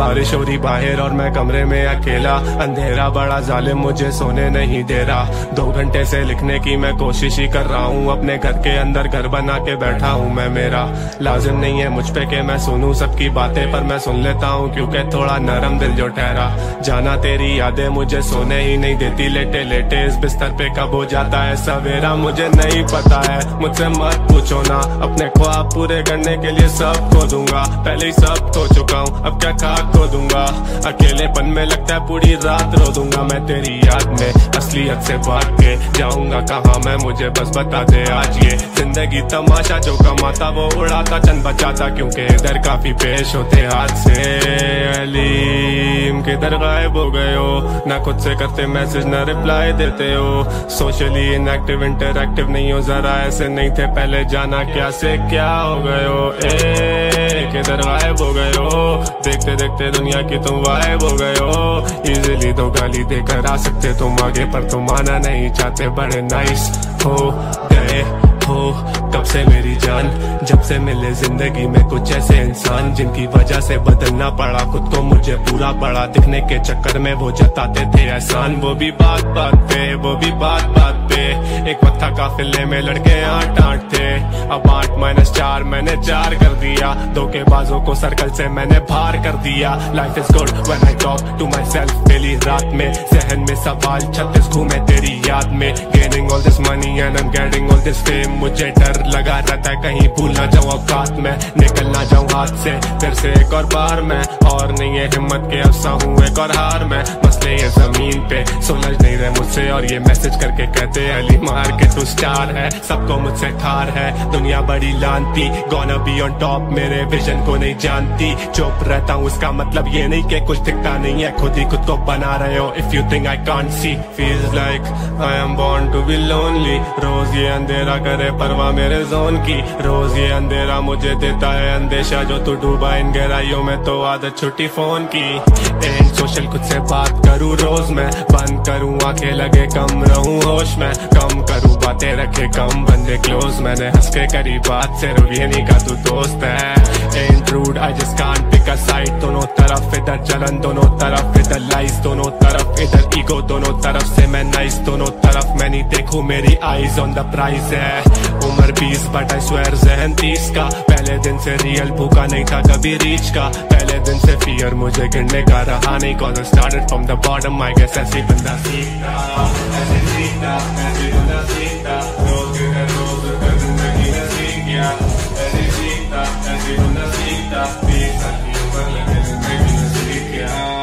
बारिश हो रही बाहर और मैं कमरे में अकेला, अंधेरा बड़ा जालिम मुझे सोने नहीं दे रहा। 2 घंटे से लिखने की मैं कोशिश ही कर रहा हूँ, अपने घर के अंदर घर बना के बैठा हूँ मैं। मेरा लाजिम नहीं है मुझ पे कि मैं सुनूं सबकी बातें, पर मैं सुन लेता हूँ क्योंकि थोड़ा नरम दिल जो ठहरा। जाना तेरी यादें मुझे सोने ही नहीं देती, लेटे लेटे इस बिस्तर पे कब हो जाता है सवेरा मुझे नहीं पता है। मुझसे मत पूछो ना, अपने ख्वाब पूरे करने के लिए सब खो दूंगा, पहले ही सब खो चुका हूँ अब क्या खाक खो दूंगा। अकेलेपन में लगता है पूरी रात रो दूंगा मैं तेरी याद में, असलियत से भाग के जाऊंगा कहाँ मैं, मुझे बस बता दे आज ये जिंदगी तमाशा, जो कमाता वो उड़ाता चंद बचाता, क्योंकि इधर काफी पेश होते हाथ से। अलीम किधर गायब हो गए हो, ना खुद से करते मैसेज ना रिप्लाई देते हो, सोशली इनएक्टिव इंटरएक्टिव नहीं हो, जरा ऐसे नहीं थे पहले, जाना क्या से क्या हो गए हो। किधर गायब हो गए हो, देखते देखते दुनिया की तुम गायब हो गए हो। इजीली तो गाली देकर आ सकते तुम आगे, पर तुम आना नहीं चाहते, बड़े नाइस हो गए हो कब से मेरी जान, जब से मिले जिंदगी में कुछ ऐसे इंसान, जिनकी वजह से बदलना पड़ा खुद को, मुझे पूरा पड़ा दिखने के चक्कर में वो जताते थे एहसान। वो भी बात बात पे, वो भी बात बात पे, एक वक्त था काफिले में लड़के 8-8 थे, अब 8-4 मैंने 4 कर दिया, धोखेबाजों को सर्कल से मैंने बाहर कर दिया। Life is good when I talk to myself daily रात में, जहन में सवाल 36 घूमे तेरी याद में। Gaining all this money and I am getting all this fame, मुझे डर लगा रहता है कहीं भूल ना जाऊं औकात में, निकल ना जाऊं हाथ से फिर से एक और बार मैं, और नहीं है हिम्मत के अफसा हूँ एक और हार में। मसले ये जमीन पे सुलझ नहीं रहे मुझसे, और ये मैसेज करके कहते अली मार के तू स्टार है, सबको मुझसे ठार है दुनिया बड़ी लानती, गोना बी ऑन टॉप मेरे विजन को नहीं जानती। चुप रहता हूँ इसका मतलब ये नहीं कि कुछ दिखता नहीं है, खुद ही खुद को बना रहे हो। If you think I can't see, feels like I am born to be lonely, रोज ये अंधेरा करे परवाह मेरे जोन की, रोज ये अंधेरा मुझे देता है अंदेशा, जो तू डूबा इन गहराइयों में तो आदत छुट्टी फोन की। एंड सोशल खुद से बात करूँ रोज मैं, बंद करूँ आंखें लगे कम रहूँ होश में, कम करूँ बातें रखे कम बंदे क्लोज, मैंने हंस के करी बात सिर्फ ये नहीं का तू दोस्त है। And rude I just can't pick a side, दोनों तरफ इधर जलन दोनों तरफ इधर लाइज, दोनों तरफ इधर ईगो दोनों तरफ से मैं नाइस, दोनों तरफ मैं नहीं देखूं मेरी आईज ऑन द प्राइज है। उम्र 20 बट आई स्वेयर जहन 30 का, पहले दिन से रियल भूखा नहीं था कभी रीच का, पहले दिन से फियर मुझे गिरने का रहा नहीं, cause I started from the bottom, I guess ऐसे बंदा सीखता, ऐसे सीखता, ऐसे बंदा सीखता, रोज कर जिंदगी ने सीख गया, ऐसे सीखता, ऐसे बंदा सीखता, 20 साल की उम्र लगे जिंदगी ने सीख गया।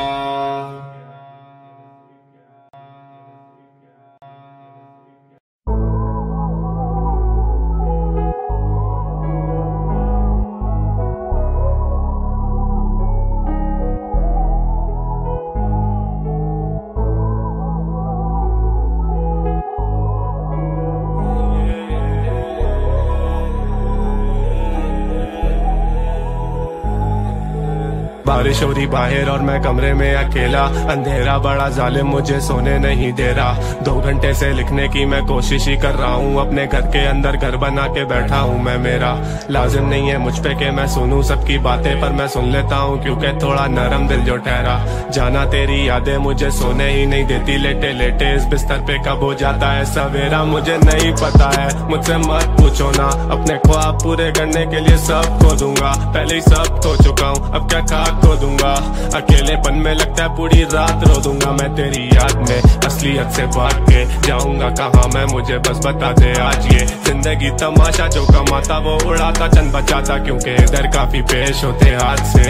बारिश हो रही बाहर और मैं कमरे में अकेला, अंधेरा बड़ा जालिम मुझे सोने नहीं दे रहा। 2 घंटे से लिखने की मैं कोशिश ही कर रहा हूँ, अपने घर के अंदर घर बना के बैठा हूँ मैं। मेरा लाजिम नहीं है मुझ पे कि मैं सुनूं सबकी बातें, पर मैं सुन लेता हूँ क्योंकि थोड़ा नरम दिल जो ठहरा। जाना तेरी यादें मुझे सोने ही नहीं देती, लेटे लेटे इस बिस्तर पे कब हो जाता है सवेरा मुझे नहीं पता है। मुझसे मत पूछो ना, अपने ख्वाब पूरे करने के लिए सब खो दूंगा, पहले ही सब खो चुका हूँ अब क्या खाक खो दूंगा। अकेलेपन में लगता है पूरी रात रो दूंगा मैं तेरी याद में, असलियत से भाग के जाऊंगा कहाँ मैं, मुझे बस बता दे आज ये जिंदगी तमाशा, जो कमाता वो उड़ाता चंद बचाता, क्योंकि इधर काफी पेश होते हाथ से।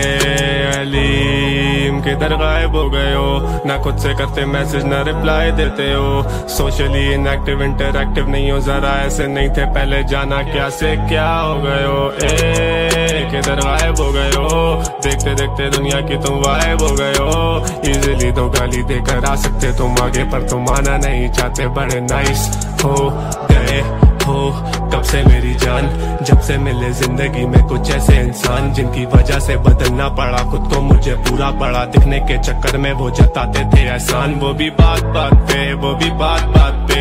अलीम किधर गायब हो गए हो, ना खुद से करते मैसेज ना रिप्लाई देते हो, सोशली इनएक्टिव इंटरएक्टिव नहीं हो, जरा ऐसे नहीं थे पहले, जाना क्या से क्या हो गए हो। किधर गायब हो गए हो, देखते देखते दुनिया की तुम गायब हो गए हो। इजीली तो गाली देकर आ सकते तुम आगे, पर तुम आना नहीं चाहते, बड़े नाइस हो गए हो कब से मेरी जान, जब से मिले जिंदगी में कुछ ऐसे इंसान जिनकी वजह से बदलना पड़ा खुद को, मुझे पूरा बड़ा दिखने के चक्कर में वो जताते थे एहसान। वो भी बात बात पे, वो भी बात बात पे,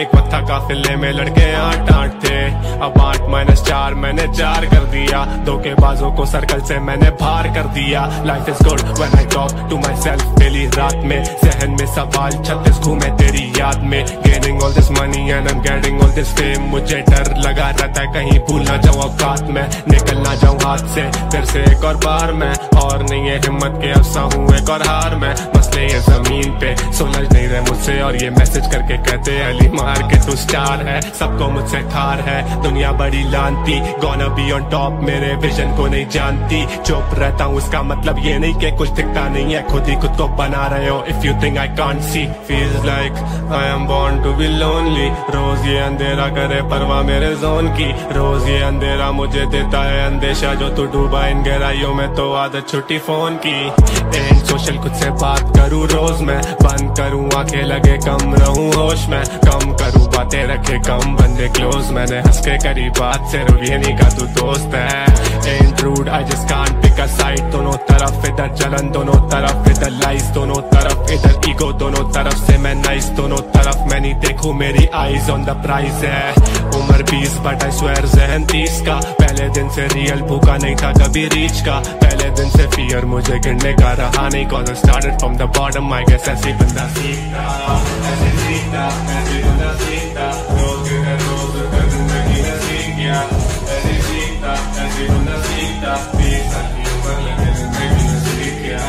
एक वक्त था काफिले में लड़के 8-8 थे, अब 8-4 मैंने 4 कर दिया। धोखेबाजों को सर्कल से मैंने बाहर कर दिया। Life is good when I talk to myself daily रात में, जहन में सवाल 36 घूमे तेरी याद में। Gaining all this money and I am getting all this fame, मुझे डर लगा रहता है कहीं भूल ना जाऊं औकात में, निकल ना जाऊं हाथ से फिर से एक और बार मैं। और नहीं है हिम्मत के अफसा हूँ एक और हार में, मसले ये जमीन पे सुलझ नहीं रहे मुझसे, और ये मैसेज करके कहते हैं अली मार के तू स्टार है। सबको मुझसे ठार है दुनिया बड़ी लानती, गोना बी ऑन टॉप मेरे विजन को नहीं जानती। चुप रहता हूँ उसका मतलब ये नहीं कि कुछ दिखता नहीं है, खुद ही खुद को बना रहे हो। If you think I can't see, feels like I am born to be lonely. रोज ये अंधेरा करे परवाह मेरे जोन की, रोज ये अंधेरा मुझे देता है अंदेशा, जो तू डूबा इन गहराइयों में तो आदत छुट्टी फोन की। एंड सोशल खुद से बात करूँ रोज मैं, बंद करूँ आंखें लगे कम रहूँ होश में, कम करूँ बातें रखे कम बंदे क्लोज। मैंने हंस के करी बात सिर्फ ये नहीं का तू दोस्त है। And rude I just can't pick a side, दोनों तरफ इधर जलन दोनों तरफ इधर लाइस, दोनों तरफ इधर ईगो दोनों तरफ से मैं नाइस, दोनों तरफ मैं नहीं देखूं मेरी आईज ऑन द प्राइज है। उम्र 20 बट आई स्वेयर जहन 30 का, पहले दिन से रियल भूखा नहीं था कभी रीच का, पहले दिन से फियर मुझे गिरने का रहा नहीं, cause I started from the bottom I guess ऐसे बंदा सीखता, ऐसे सीखता, ऐसे बंदा सीखता, रोज कर जिंदगी ने सीख गया, ऐसे सीखता, ऐसे बंदा सीखता, 20 साल की उम्र लगे जिंदगी ने सीख गया।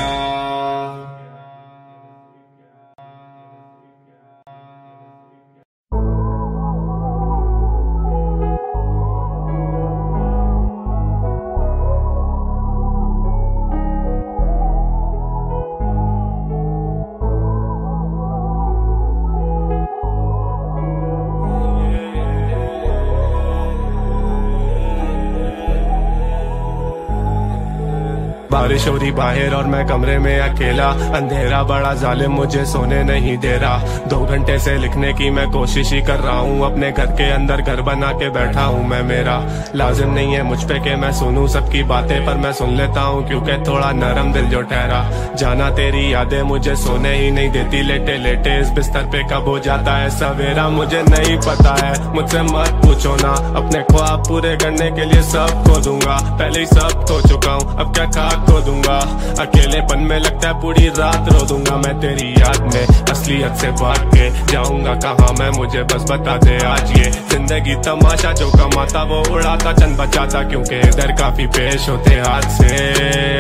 बारिश हो रही बाहर और मैं कमरे में अकेला, अंधेरा बड़ा जालिम मुझे सोने नहीं दे रहा। 2 घंटे से लिखने की मैं कोशिश ही कर रहा हूँ, अपने घर के अंदर घर बना के बैठा हूँ मैं। मेरा लाजिम नहीं है मुझ पे कि मैं सुनूं सबकी बातें, पर मैं सुन लेता हूँ क्योंकि थोड़ा नरम दिल जो ठहरा। जाना तेरी यादें मुझे सोने ही नहीं देती, लेटे लेटे इस बिस्तर पे कब हो जाता है सवेरा मुझे नहीं पता है। मुझसे मत पूछो ना, अपने ख्वाब पूरे करने के लिए सब खो दूंगा, पहले ही सब खो चुका हूँ अब क्या खाक खो दूंगा। अकेलेपन में लगता है पूरी रात रो दूंगा मैं तेरी याद में, असलियत से भाग के जाऊंगा कहाँ मैं, मुझे बस बता दे आज। ये जिंदगी तमाशा जो कमाता वो उड़ाता चंद बचाता, क्योंकि इधर काफी पेश होते हाथ से।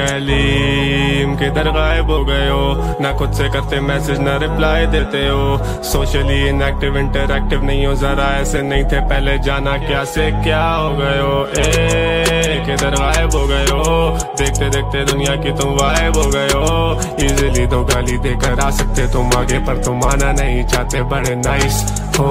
अलीम किधर गायब हो गए हो, ना खुद से करते मैसेज ना रिप्लाई देते हो, सोशली इनएक्टिव इंटरएक्टिव नहीं हो जरा ऐसे नहीं थे पहले, जाना क्या से क्या हो गए हो। किधर गायब हो गए हो, देखते देखते दुनिया की तुम वाइब हो गए हो। इजीली तो गाली देकर आ सकते तुम आगे, पर तुम आना नहीं चाहते, बड़े नाइस हो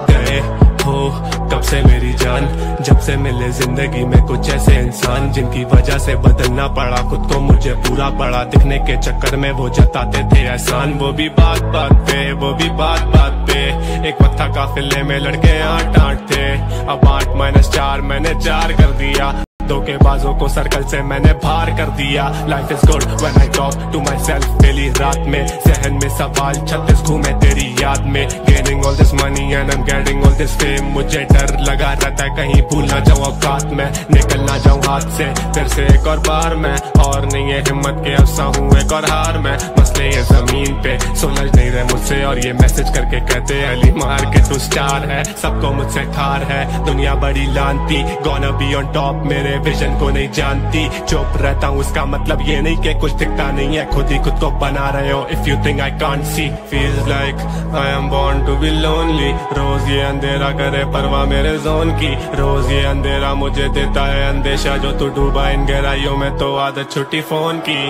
गए हो कब से मेरी जान, जब से मिले जिंदगी में कुछ ऐसे इंसान जिनकी वजह से बदलना पड़ा खुद को, मुझे पूरा बड़ा दिखने के चक्कर में वो जताते थे एहसान। वो भी बात बात पे, वो भी बात बात पे, एक वक्त था काफिले में लड़के 8-8 थे, अब 8-4 मैंने 4 कर दिया। धोखेबाजों को सर्कल से मैंने बाहर कर दिया। Life is good when I talk to myself daily रात में, जहन में सवाल 36 घूमे तेरी याद में। Gaining all this money and I am getting all this fame, मुझे डर लगा रहता है कहीं भूल ना जाऊं औकात में, निकल ना जाऊं हाथ से फिर से एक और बार मैं। और नहीं है हिम्मत के अफसा हूँ एक और हार में, मसले ये जमीन पे सुलझ नहीं रहे मुझसे, और ये मैसेज करके कहते हैं अली मार के तू स्टार है। सबको मुझसे ठार है दुनिया बड़ी लानती, गोना बी ऑन टॉप मेरे विजन को नहीं जानती। चुप रहता हूँ उसका मतलब ये नहीं कि कुछ दिखता नहीं है, खुद ही खुद को बना रहे हो। If you think I can't see, feels like I am born to be lonely. रोज ये अंधेरा करे परवाह मेरे जोन की, रोज ये अंधेरा मुझे देता है अंदेशा, जो तू डूबा इन गहराइयों में तो आदत छुट्टी फोन की।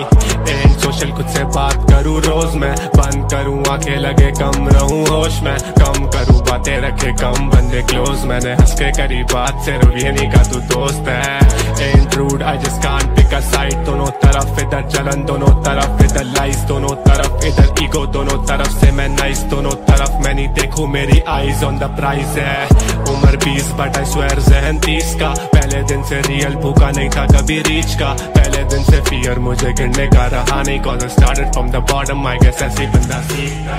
एंड सोशल खुद से बात करूँ रोज मैं, बंद करूँ आंखें लगे कम रहूँ होश में, कम करूँ बातें रखे कम बंदे क्लोज। मैंने हंस के करी बात सिर्फ ये नहीं का तू दोस्त है। Ain't rude, I just can't pick a side. दोनों तरफ इधर जलन, दोनों तरफ इधर लाइस, दोनों तरफ इधर ईगो, दोनों तरफ से मैं नाइस, दोनों तरफ मैं नहीं देखूं मेरी आईज ऑन द प्राइज है। उम्र 20 बट आई स्वेयर ज़हन 30 का। पहले दिन से रियल भूखा नहीं था कभी रीच का। पहले दिन से फियर मुझे गिरने का रहा नहीं, cause I started from the bottom, I guess ऐसे बंदा सीखता,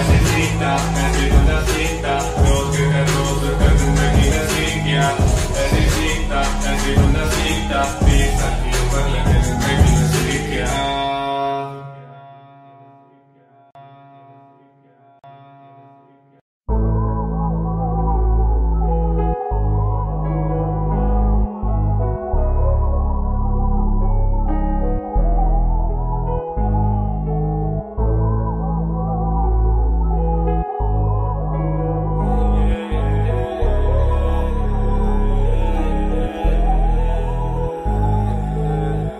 ऐसे सीखता, ऐसे बंदा सीखता। रोज कर जिंदगी ने सीख गया, ऐसे सीखता, ऐसे बंदा सीखता। 20 साल की उम्र लगे जिंदगी ने सीख गया।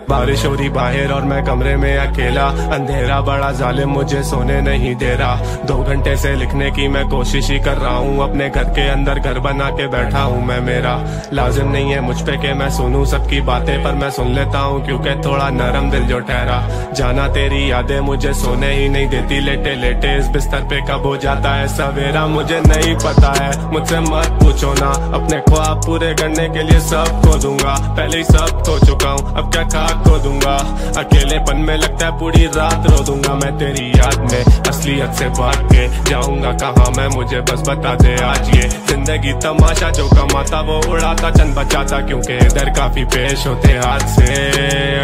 बारिश हो रही बाहर और मैं कमरे में अकेला। अंधेरा बड़ा जालिम मुझे सोने नहीं दे रहा। 2 घंटे से लिखने की मैं कोशिश ही कर रहा हूँ। अपने घर के अंदर घर बना के बैठा हूँ मैं। मेरा लाजिम नहीं है मुझ पे कि मैं सुनूं सबकी बातें, पर मैं सुन लेता हूँ क्योंकि थोड़ा नरम दिल जो ठहरा। जाना तेरी यादें मुझे सोने ही नहीं देती। लेटे लेटे इस बिस्तर पे कब हो जाता है सवेरा मुझे नहीं पता है। मुझसे मत पूछो ना, अपने ख्वाब पूरे करने के लिए सब खो दूंगा। पहले ही सब खो चुका हूँ, अब क्या खाक खो दूंगा। अकेलेपन में लगता है पूरी रात रो दूंगा मैं तेरी याद में। असलियत से भाग के जाऊंगा कहाँ मैं, मुझे बस बता दे आज। ये जिंदगी तमाशा, जो कमाता वो उड़ाता चंद बचाता, क्योंकि इधर काफी पेश होते हाथ से।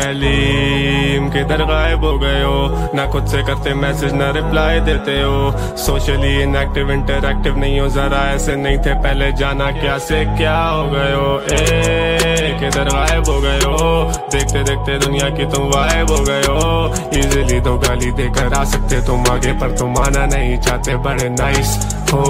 अलीम किधर गायब हो गए हो, ना खुद से करते मैसेज ना रिप्लाई देते हो। सोशली इनएक्टिव इंटरएक्टिव नहीं हो, जरा ऐसे नहीं थे पहले, जाना क्या से क्या हो गए हो। किधर गायब हो गए हो, देखते देखते दुनिया की तुम गायब हो गए हो। इजीली तो गाली देकर आ सकते तुम आगे, पर तुम आना नहीं चाहते। बड़े नाइस हो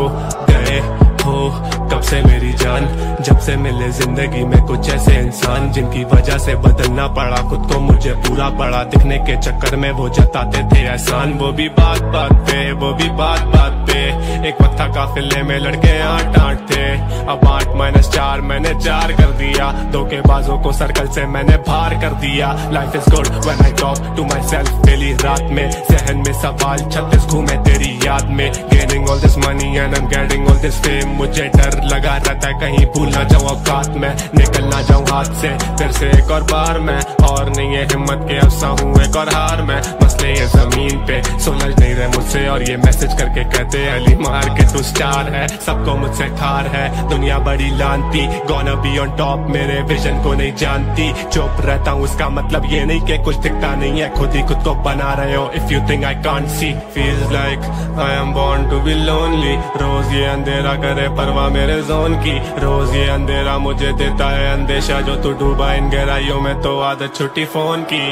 गए हो कब से मेरी जान, जब से मिले जिंदगी में कुछ ऐसे इंसान जिनकी वजह से बदलना पड़ा खुद को। मुझे पूरा बड़ा दिखने के चक्कर में वो जताते थे एहसान। वो भी बात बात पे, वो भी बात बात पे। एक वक्त था काफिले में लड़के 8-8 थे, अब 8-4 मैंने 4 कर दिया। धोखेबाजों को सर्कल से मैंने बाहर कर दिया। Life is good when I talk to myself पहली रात में। जहन में सवाल 36 घूमे तेरी याद में। Gaining all this money and I am getting all this fame. मुझे डर लगा रहता है कहीं भूल ना जाऊं औकात में, निकल ना जाऊं हाथ से फिर से एक और बार मैं। और नहीं है हिम्मत के अफसा हूँ एक और हार में। मसले ये जमीन पे सुलझ नहीं रहे मुझसे, और ये मैसेज करके कहते अली मार के तू स्टार है। सबको मुझसे ठार है दुनिया बड़ी लानती, गोना बी ऑन टॉप मेरे विजन को नहीं जानती। चुप रहता हूँ उसका मतलब ये नहीं कि कुछ दिखता नहीं है, खुद ही खुद को बना रहे हो। If you think I can't see, feels like I am born to be lonely. रोज ये अंधेरा करे परवाह मेरे जोन की, रोज ये अंधेरा मुझे देता है अंदेशा। जो तू डूबा इन गहराइयों में तो आदत छुट्टी फोन की।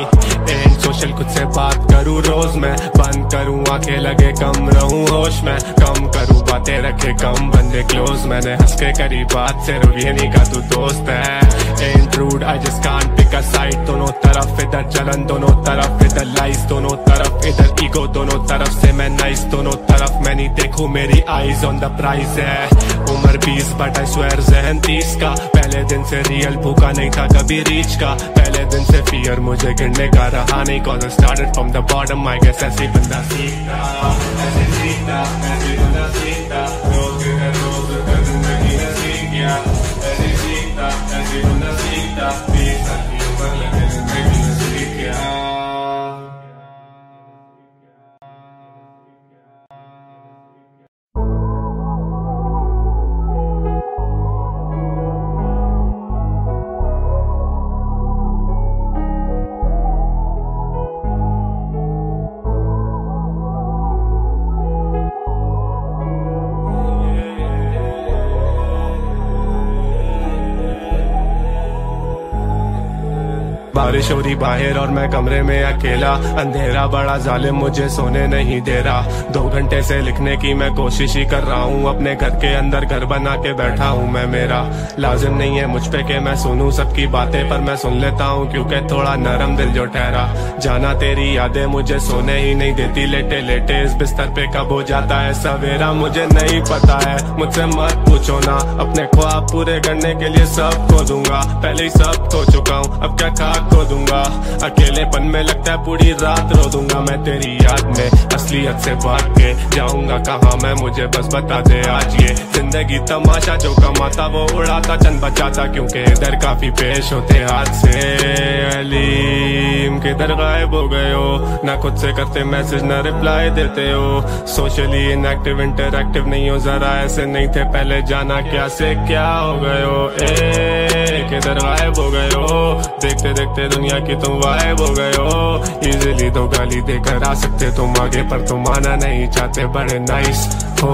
एंड सोशल खुद से बात करूँ रोज मैं, बंद करूँ आंखें लगे कम रहूँ होश में। कम करूँ बातें रखे कम बंदे क्लोज, मैंने हंस के करी बात सिर्फ ये नहीं का तू दोस्त है। Ain't rude, I just can't pick a side। दोनों तरफ इधर जलन, दोनों तरफ इधर लाइस, दोनों तरफ इधर ईगो, दोनों तरफ से मैं नाइस, दोनों तरफ मैं नहीं देखूं मेरी आईज ऑन द प्राइज है। उम्र 20 बट आई स्वेयर ज़हन 30 का। पहले दिन से रियल भूखा नहीं था कभी रीच का। पहले दिन से फियर मुझे गिरने का रहा नहीं, cause I started from the bottom, I guess ऐसे बंदा सीखता, ऐसे सीखता, ऐसे बंदा सीखता। रोज कर जिंदगी ने सीख गया, ऐसे सीखता, ऐसे बंदा सीखता। 20 साल की उम्र लगे जिंदगी ने सीख गया। बारिश हो रही बाहर और मैं कमरे में अकेला। अंधेरा बड़ा जालिम मुझे सोने नहीं दे रहा। 2 घंटे से लिखने की मैं कोशिश ही कर रहा हूँ, अपने घर के अंदर घर बना के बैठा हूँ मैं। मेरा लाजिम नहीं है मुझ पे कि मैं सुनूं सबकी बातें, पर मैं सुन लेता हूँ क्योंकि थोड़ा नरम दिल जो ठहरा। जाना तेरी यादें मुझे सोने ही नहीं देती, लेटे लेटे इस बिस्तर पे कब हो जाता है सवेरा मुझे नहीं पता है। मुझसे मत पूछो ना, अपने ख्वाब पूरे करने के लिए सब खो दूंगा, पहले ही सब खो चुका हूँ अब क्या खाक खो दूंगा। अकेलेपन में लगता है पूरी रात रो दूंगा मैं तेरी याद में, असलियत से भाग के जाऊंगा कहाँ मैं, मुझे बस बता दे आज। ये जिंदगी तमाशा, जो कमाता वो उड़ाता चंद बचाता, क्योंकि इधर काफी पेश होते हाथ से। अलीम किधर गायब हो गए हो, ना खुद से करते मैसेज ना रिप्लाई देते हो, सोशली इनएक्टिव इंटरएक्टिव नहीं हो, जरा ऐसे नहीं थे पहले, जाना क्या से क्या हो गए हो। किधर गायब हो गए हो, देखते देखते दुनिया की तुम गायब हो गए हो। इजीली तो गाली देकर आ सकते तुम आगे, पर तुम आना नहीं चाहते, बड़े नाइस हो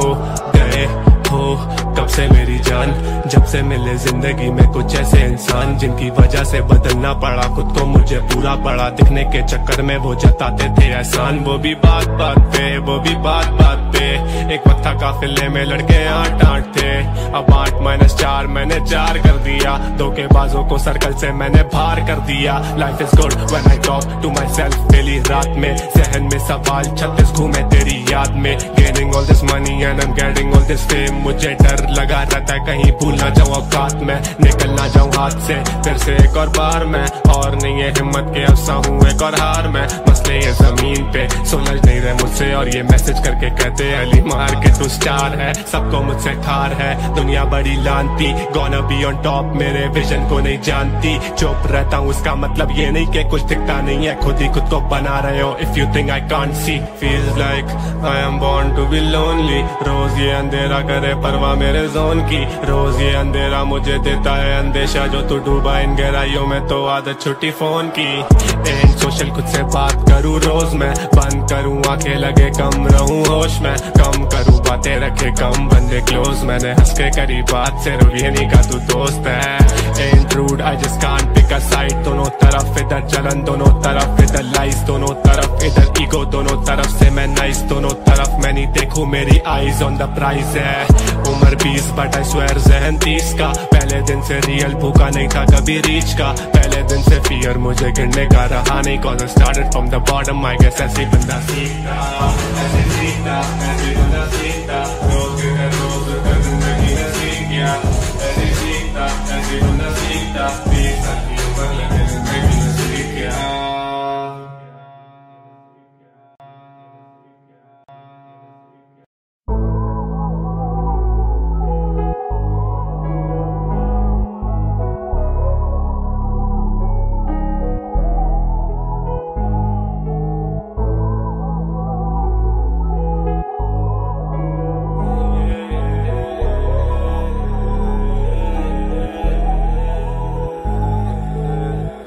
गए हो कब से मेरी जान, जब से मिले जिंदगी में कुछ ऐसे इंसान, जिनकी वजह से बदलना पड़ा खुद को, मुझे पूरा पड़ा दिखने के चक्कर में वो जताते थे एहसान। वो भी बात बात पे, वो भी बात बात पे, एक वक्त था काफिले में लड़के 8-8 थे, अब 8-4 मैंने 4 कर दिया, धोखेबाजों को सर्कल से मैंने बाहर कर दिया। Life is good when I talk to myself, पहली रात में जहन में सवाल 36 घूमे तेरी याद में, gaining all this money and I am getting all this fame, मुझे डर लगा रहता है कहीं भूल ना जाऊं औकात में, निकल ना जाऊं हाथ से फिर से एक और बार मैं, और नहीं है हिम्मत के अफसा हूँ एक और हार में, मसले ये जमीन पे सुलझ नहीं रहे मुझसे, और ये मैसेज करके कहते अली मार के तू स्टार है, सबको मुझसे ठार है दुनिया बड़ी लानती, गोना बी ऑन टॉप मेरे विजन को नहीं जानती, चुप रहता हूँ उसका मतलब ये नहीं कि कुछ दिखता नहीं है, खुद ही खुद को बना रहे हो। If you think I can't see, feels like I am born to be lonely, रोज ये अंधेरा करे परवाह मेरे जोन की, रोज ये अंधेरा मुझे देता है अंदेशा, जो तू डूबा इन गहराइयों में तो आदत छुट्टी फोन की। एंड सोशल खुद से बात करूँ रोज मैं, बंद करूँ आंखें लगे कम रहूँ होश में, कम करूँ बातें रखे कम बंदे क्लोज, मैंने हंस के करी बात सिर्फ ये नहीं का तू दोस्त है। And rude I just can't pick a side, दोनों तरफ इधर जलन दोनों तरफ इधर लाइस, दोनों तरफ इधर ईगो दोनों तरफ से मैं नाइस, दोनों तरफ मैं नहीं देखूं मेरी आईज ऑन द प्राइस है। उम्र 20 बट आई स्वेयर जहन 30 का, पहले दिन से रियल भूखा नहीं था कभी रीच का, पहले दिन से फियर मुझे गिरने का रहा नहीं, cause I started from the bottom, I guess ऐसे बंदा सीखता, ऐसे सीखता, ऐसे बंदा सीखता, रोज कर जिंदगी ने सीख गया, ऐसे सीखता, ऐसे बंदा सीखता, 20 साल की उम्र लगे जिंदगी ने सीख गया।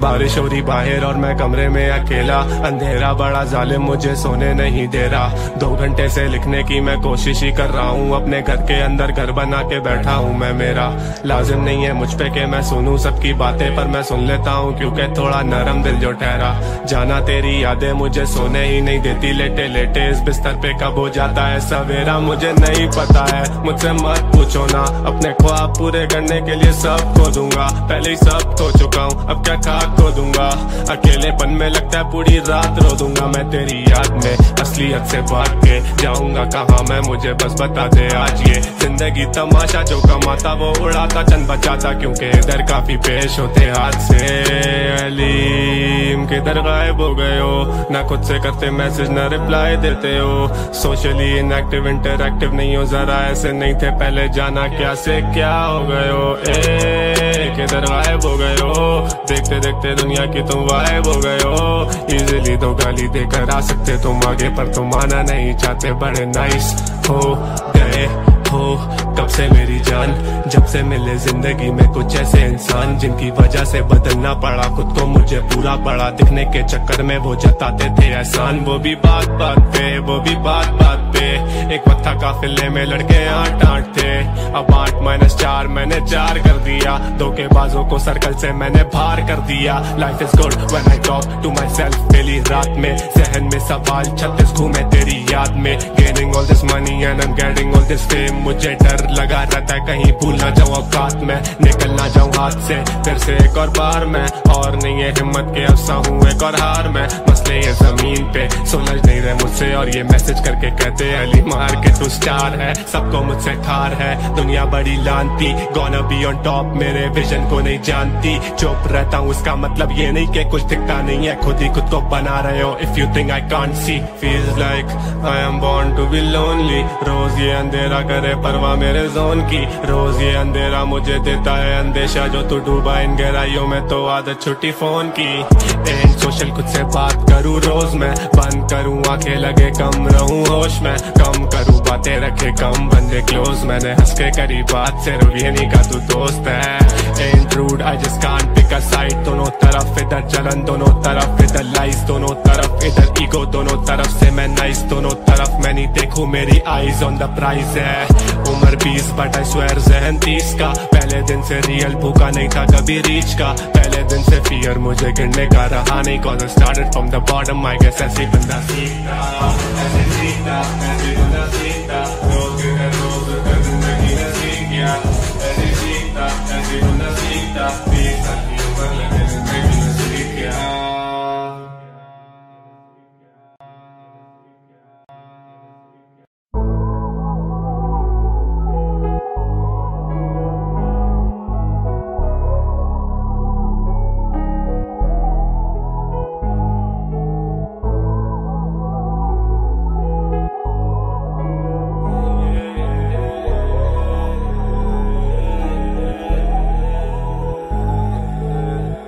बारिश हो रही बाहर और मैं कमरे में अकेला, अंधेरा बड़ा जालिम मुझे सोने नहीं दे रहा, 2 घंटे से लिखने की मैं कोशिश ही कर रहा हूँ, अपने घर के अंदर घर बना के बैठा हूँ मैं। मेरा लाजिम नहीं है मुझ पे कि मैं सुनूं सबकी बातें, पर मैं सुन लेता हूँ क्योंकि थोड़ा नरम दिल जो ठहरा। जाना तेरी यादें मुझे सोने ही नहीं देती, लेटे लेटे इस बिस्तर पे कब हो जाता है सवेरा मुझे नहीं पता है। मुझसे मत पूछो ना, अपने ख्वाब पूरे करने के लिए सब खो दूंगा, पहले ही सब खो चुका हूँ अब क्या खाक खो दूंगा। अकेलेपन में लगता है पूरी रात रो दूंगा मैं तेरी याद में, असलियत से भाग के जाऊंगा कहाँ मैं, मुझे बस बता दे आज। ये जिंदगी तमाशा, जो कमाता वो उड़ाता चंद बचाता, क्योंकि इधर काफी पेश होते हाथ से। अलीम किधर गायब हो गए हो, ना खुद से करते मैसेज ना रिप्लाई देते हो, सोशली इनएक्टिव इंटरएक्टिव नहीं हो, जरा ऐसे नहीं थे पहले, जाना क्या से क्या हो गए हो। किधर गायब हो गए हो, देखते देखते दुनिया की तुम गायब हो गए हो। इजीली तो गाली देकर आ सकते तुम आगे, पर तुम आना नहीं चाहते, बड़े नाइस हो गए हो कब से मेरी जान, जब से मिले जिंदगी में कुछ ऐसे इंसान, जिनकी वजह से बदलना पड़ा खुद को, मुझे पूरा पड़ा दिखने के चक्कर में वो जताते थे एहसान। वो भी बात बात पे, वो भी बात बात पे, एक वक्त था काफिले में लड़के 8-8 थे, अब 8-4 मैंने 4 कर दिया, धोखेबाजों को सर्कल से मैंने बाहर कर दिया। Life is good when I talk to myself, पहली रात में जहन में सवाल 36 घूमे तेरी याद में। Gaining all this money and I am getting all this fame, मुझे डर लगा रहता है कहीं भूल ना जाऊं औकात में, निकल ना जाऊं हाथ से फिर से एक और बार मैं। और नहीं है हिम्मत के अफसा हूँ एक और हार में, मसले ये जमीन पे सुलझ नहीं रहे मुझसे। और ये मैसेज करके कहते अली मार के तू स्टार है, सबको मुझसे ठार है दुनिया बड़ी लानती। गोना बी ऑन टॉप मेरे विजन को नहीं जानती, चुप रहता हूँ इसका मतलब ये नहीं कि कुछ दिखता नहीं है, खुद ही खुद को बना रहे हो। If you think I can't see feels like I am born to be lonely. रोज ये अंधेरा करे परवाह मेरे जोन की, रोज ये अंधेरा मुझे देता है अंदेशा, जो तू डूबा इन गहराइयों में तो आदत छुट्टी फोन की। एंड सोशल खुद से बात करूँ रोज मैं, बंद करूँ आंखें लगे कम रहूँ होश में, कम करूँ बातें रखे कम बंदे क्लोज। मैंने हंस के करी बात सिर्फ ये नहीं का तू दोस्त है। And rude I just can't pick a side, दोनों तरफ इधर जलन दोनों तरफ इधर लाइज, दोनों तरफ इधर ईगो दोनों तरफ से मैं नाइस, दोनों तरफ मैं नहीं देखूं मेरी आईज ऑन द प्राइज है। उम्र 20 बट आई स्वेयर जहन 30 का, पहले दिन से रियल भूखा नहीं था कभी रीच का, पहले दिन से फियर मुझे गिरने का रहा नहीं, cause I started from the bottom I guess ऐसे बंदा सीखता, ऐसे सीखता, ऐसे बंदा सीखता, रोज कर जिंदगी ने सीख गया, ऐसे सीखता, ऐसे बंदा सीखता, 20 साल की उम्र लगे जिंदगी ने सीख गया।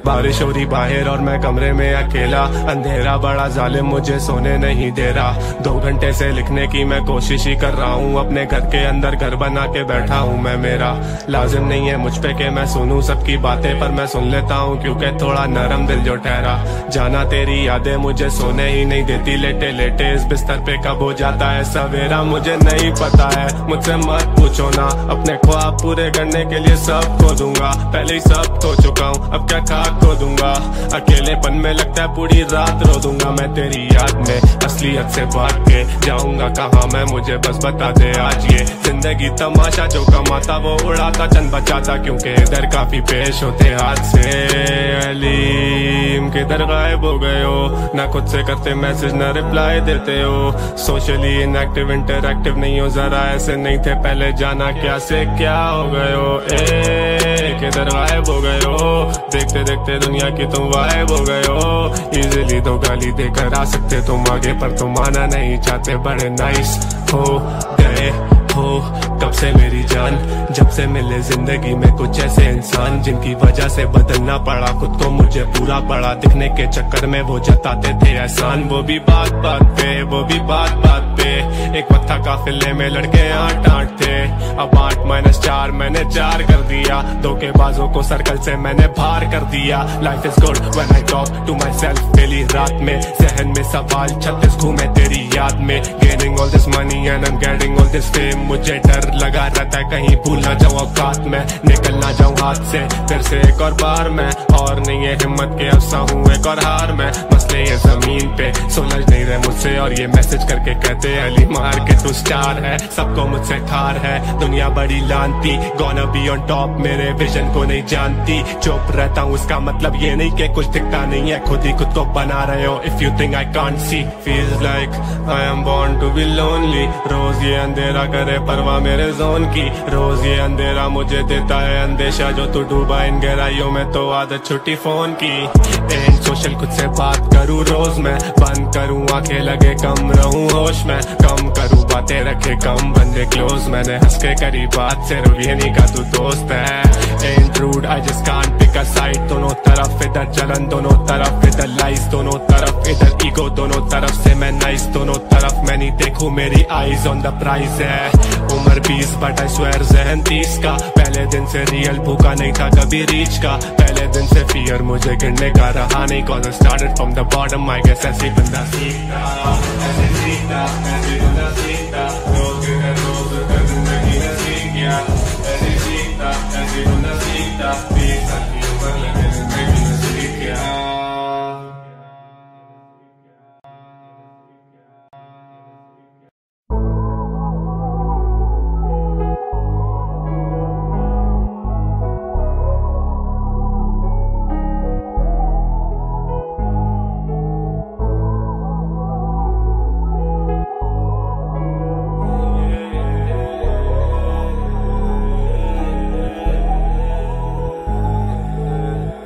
बारिश हो रही बाहर और मैं कमरे में अकेला, अंधेरा बड़ा जालिम मुझे सोने नहीं दे रहा। 2 घंटे से लिखने की मैं कोशिश ही कर रहा हूँ, अपने घर के अंदर घर बना के बैठा हूँ मैं। मेरा लाजिम नहीं है मुझ पे कि मैं सुनूं सबकी बातें, पर मैं सुन लेता हूँ क्योंकि थोड़ा नरम दिल जो ठहरा। जाना तेरी यादें मुझे सोने ही नहीं देती, लेटे लेटे इस बिस्तर पे कब हो जाता है सवेरा मुझे नहीं पता है। मुझसे मत पूछो ना, अपने ख्वाब पूरे करने के लिए सब खो दूंगा, पहले ही सब खो चुका हूँ अब क्या खाक खो दूंगा। अकेलेपन में लगता है पूरी रात रो दूंगा मैं तेरी याद में, असलियत से भाग के जाऊंगा कहाँ मैं, मुझे बस बता दे आज ये जिंदगी तमाशा, जो कमाता वो उड़ाता चंद बचाता, क्योंकि इधर काफी पेश होते हाथ से। अलीम किधर गायब हो गए हो, ना खुद से करते मैसेज ना रिप्लाई देते हो, सोशली इनएक्टिव इंटरएक्टिव नहीं हो जरा ऐसे नहीं थे पहले, जाना क्या से क्या हो गए हो। किधर गायब हो गए हो, देखते देखते दुनिया की तुम गायब हो गए हो। इजीली तो गाली देकर आ सकते तुम आगे, पर तुम आना नहीं चाहते, बड़े नाइस हो गए हो कब से मेरी जान, जब से मिले जिंदगी में कुछ ऐसे इंसान, जिनकी वजह से बदलना पड़ा खुद को मुझे पूरा बड़ा दिखने के चक्कर में वो जताते थे एहसान। वो भी बात बात पे, वो भी बात बात पे, एक वक्त था काफिले में लड़के 8-8 थे, अब 8-4 मैंने 4 कर दिया, धोखेबाजों को सर्कल से मैंने बाहर कर दिया। Life is good when I talk to myself daily रात में, जहन में सवाल 36 घूमे तेरी याद में। Gaining all this money and I am getting all this fame, मुझे डर लगा रहता है कहीं भूल ना जाऊं औकात में, निकल ना जाऊं हाथ से फिर से एक और बार मैं। और नहीं है हिम्मत के अफसा हूँ एक और हार में, मसले ये जमीन पे सुलझ नहीं रहे मुझसे। और ये मैसेज करके कहते अली मार के तू स्टार है, सबको मुझसे ठार है दुनिया बड़ी लानती। गोना बी ऑन टॉप मेरे विजन को नहीं जानती, चुप रहता हूँ इसका मतलब ये नहीं कि कुछ दिखता नहीं है, खुद ही खुद को बना रहे हो। If you think I can't see feels like I am born to be lonely. रोज ये अंधेरा करे परवाह मेरे जोन की, रोज ये अंधेरा मुझे देता है अंदेशा, जो तू डूबा इन गहराइयों में तो आदत छुट्टी फोन की। एंड सोशल खुद से बात करूँ रोज मैं, बंद करूँ आंखें लगे कम रहूँ होश में, कम करूँ बातें रखे कम बंदे क्लोज। मैंने हंस के करी बात सिर्फ ये नहीं का तू दोस्त है। And rude I just can't pick a side, दोनों तरफ इधर जलन दोनों तरफ इधर लाइज, दोनों तरफ इधर ईगो दोनों तरफ से मैं नाइस, दोनों तरफ मैं नहीं देखूं मेरी आईज ऑन द प्राइज है। उम्र 20 बट आई स्वेयर जहन 30 का, पहले दिन से रियल भूखा नहीं था कभी रीच का, पहले दिन से फियर मुझे गिरने का रहा नहीं, cause I started from the bottom I guess ऐसे बंदा सीखता, ऐसे सीखता, ऐसे बंदा सीखता, रोज कर जिंदगी ने सीख गया, ऐसे सीखता, ऐसे बंदा सीखता, 20 साल की उम्र लगे जिंदगी ने सीख गया।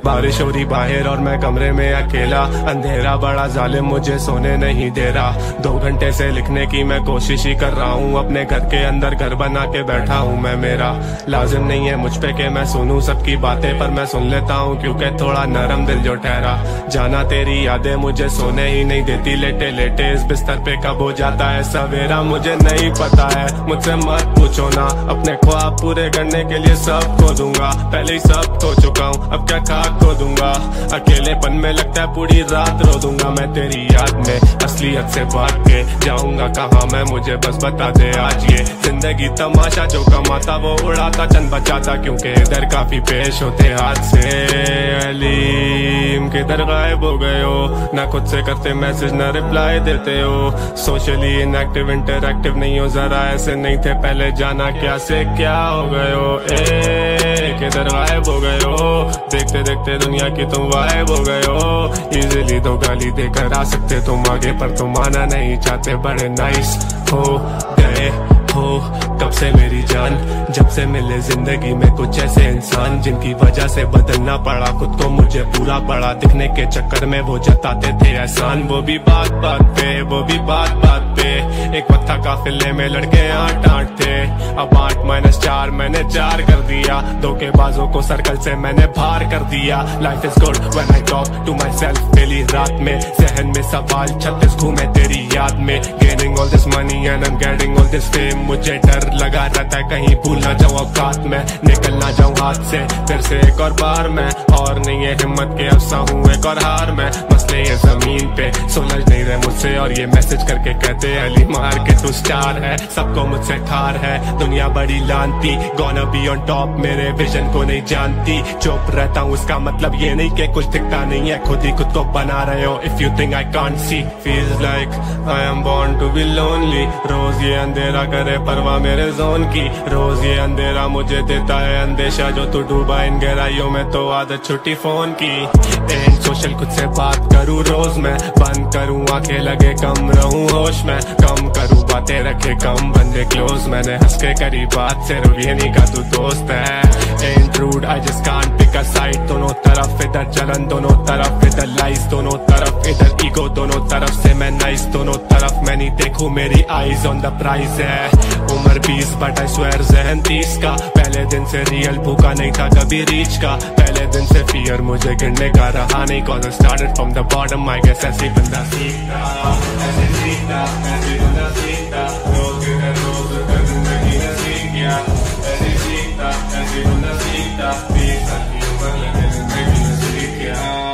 बारिश हो रही बाहर और मैं कमरे में अकेला, अंधेरा बड़ा जालिम मुझे सोने नहीं दे रहा। 2 घंटे से लिखने की मैं कोशिश ही कर रहा हूँ, अपने घर के अंदर घर बना के बैठा हूँ मैं। मेरा लाजिम नहीं है मुझ पे कि मैं सुनूं सबकी बातें, पर मैं सुन लेता हूँ क्योंकि थोड़ा नरम दिल जो ठहरा। जाना तेरी यादें मुझे सोने ही नहीं देती, लेटे लेटे इस बिस्तर पे कब हो जाता है सवेरा मुझे नहीं पता है। मुझसे मत पूछो ना, अपने ख्वाब पूरे करने के लिए सब खो दूंगा, पहले ही सब खो चुका हूँ अब क्या खाक खो दूंगा। अकेलेपन में लगता है पूरी रात रो दूंगा मैं तेरी याद में, असलियत से भाग के जाऊंगा कहाँ मैं, मुझे बस बता दे आज। ये जिंदगी तमाशा, जो कमाता वो उड़ाता चंद बचाता, क्योंकि इधर काफी पेश होते हाथ से। अलीम किधर गायब हो गए हो, ना खुद से करते मैसेज ना रिप्लाई देते हो, सोशली इनएक्टिव इंटरएक्टिव नहीं हो, जरा ऐसे नहीं थे पहले, जाना क्या से क्या हो गए हो। किधर गायब हो गए हो, देखते देखते दुनिया की तुम वाइब हो गए हो। इजीली तो गाली देकर आ सकते तुम आगे, पर तुम आना नहीं चाहते, बड़े नाइस हो गए हो कब से मेरी जान, जब से मिले जिंदगी में कुछ ऐसे इंसान, जिनकी वजह से बदलना पड़ा खुद को मुझे पूरा पड़ा। दिखने के चक्कर में वो जताते थे एहसान, वो भी बात बात पे, वो भी बात बात पे। एक वक्त था काफिले में लड़के 8-8 थे, अब 8-4 मैंने 4 कर दिया। धोखेबाजों को सर्कल से मैंने बाहर कर दिया। Life is good when I talk to myself पहली रात में, जहन में सवाल 36 घूमे तेरी याद में। Gaining all this money and I am getting all this fame, मुझे डर लगा रहता है कहीं भूल ना जाऊं औकात में, निकल ना जाऊं हाथ से फिर से एक और बार मैं। और नहीं है हिम्मत के अफसा हूँ एक और हार में, मसले ये जमीन पे सुलझ नहीं रहे मुझसे, और ये मैसेज करके कहते अली मार के तू स्टार है, सबको मुझसे ठार है दुनिया बड़ी लानती। गोना बी ऑन टॉप मेरे विजन को नहीं जानती, चुप रहता हूँ उसका मतलब ये नहीं कि कुछ दिखता नहीं है, खुद ही खुद को बना रहे हो। If you think I can't see, feels like I am born to be lonely. रोज ये अंधेरा करे परवाह मेरे जोन की, रोज ये अंधेरा मुझे देता है अंदेशा, जो तू डूबा इन गहराइयों में तो आदत छुट्टी फोन की। एंड सोशल खुद से बात करूँ रोज मैं, बंद करूँ आंखें लगे कम रहूँ होश में, कम करूँ बातें रखे कम बंदे क्लोज, मैंने हंस के करी बात सिर्फ ये नहीं का तू दोस्त है। And rude I just can't pick a side, दोनों तरफ इधर जलन दोनों तरफ इधर लाइस, दोनों तरफ इधर ईगो दोनों तरफ से मैं नाइस, दोनों तरफ मैं नहीं देखूं मेरी आईज ऑन द प्राइज है। उम्र 20 बट आई स्वेयर जहन 30 का, पहले दिन से रियल भूखा नहीं था कभी रीच का, पहले दिन से फियर मुझे गिरने का रहा नहीं, cause I started from the bottom, I guess ऐसे बंदा सीखता, ऐसे सीखता, ऐसे बंदा सीखता, रोज के रोज कर जिंदगी ने सीख गया, ऐसे सीखता, ऐसे बंदा सीखता, 20 साल की उम्र लगे जिंदगी ने सीख गया।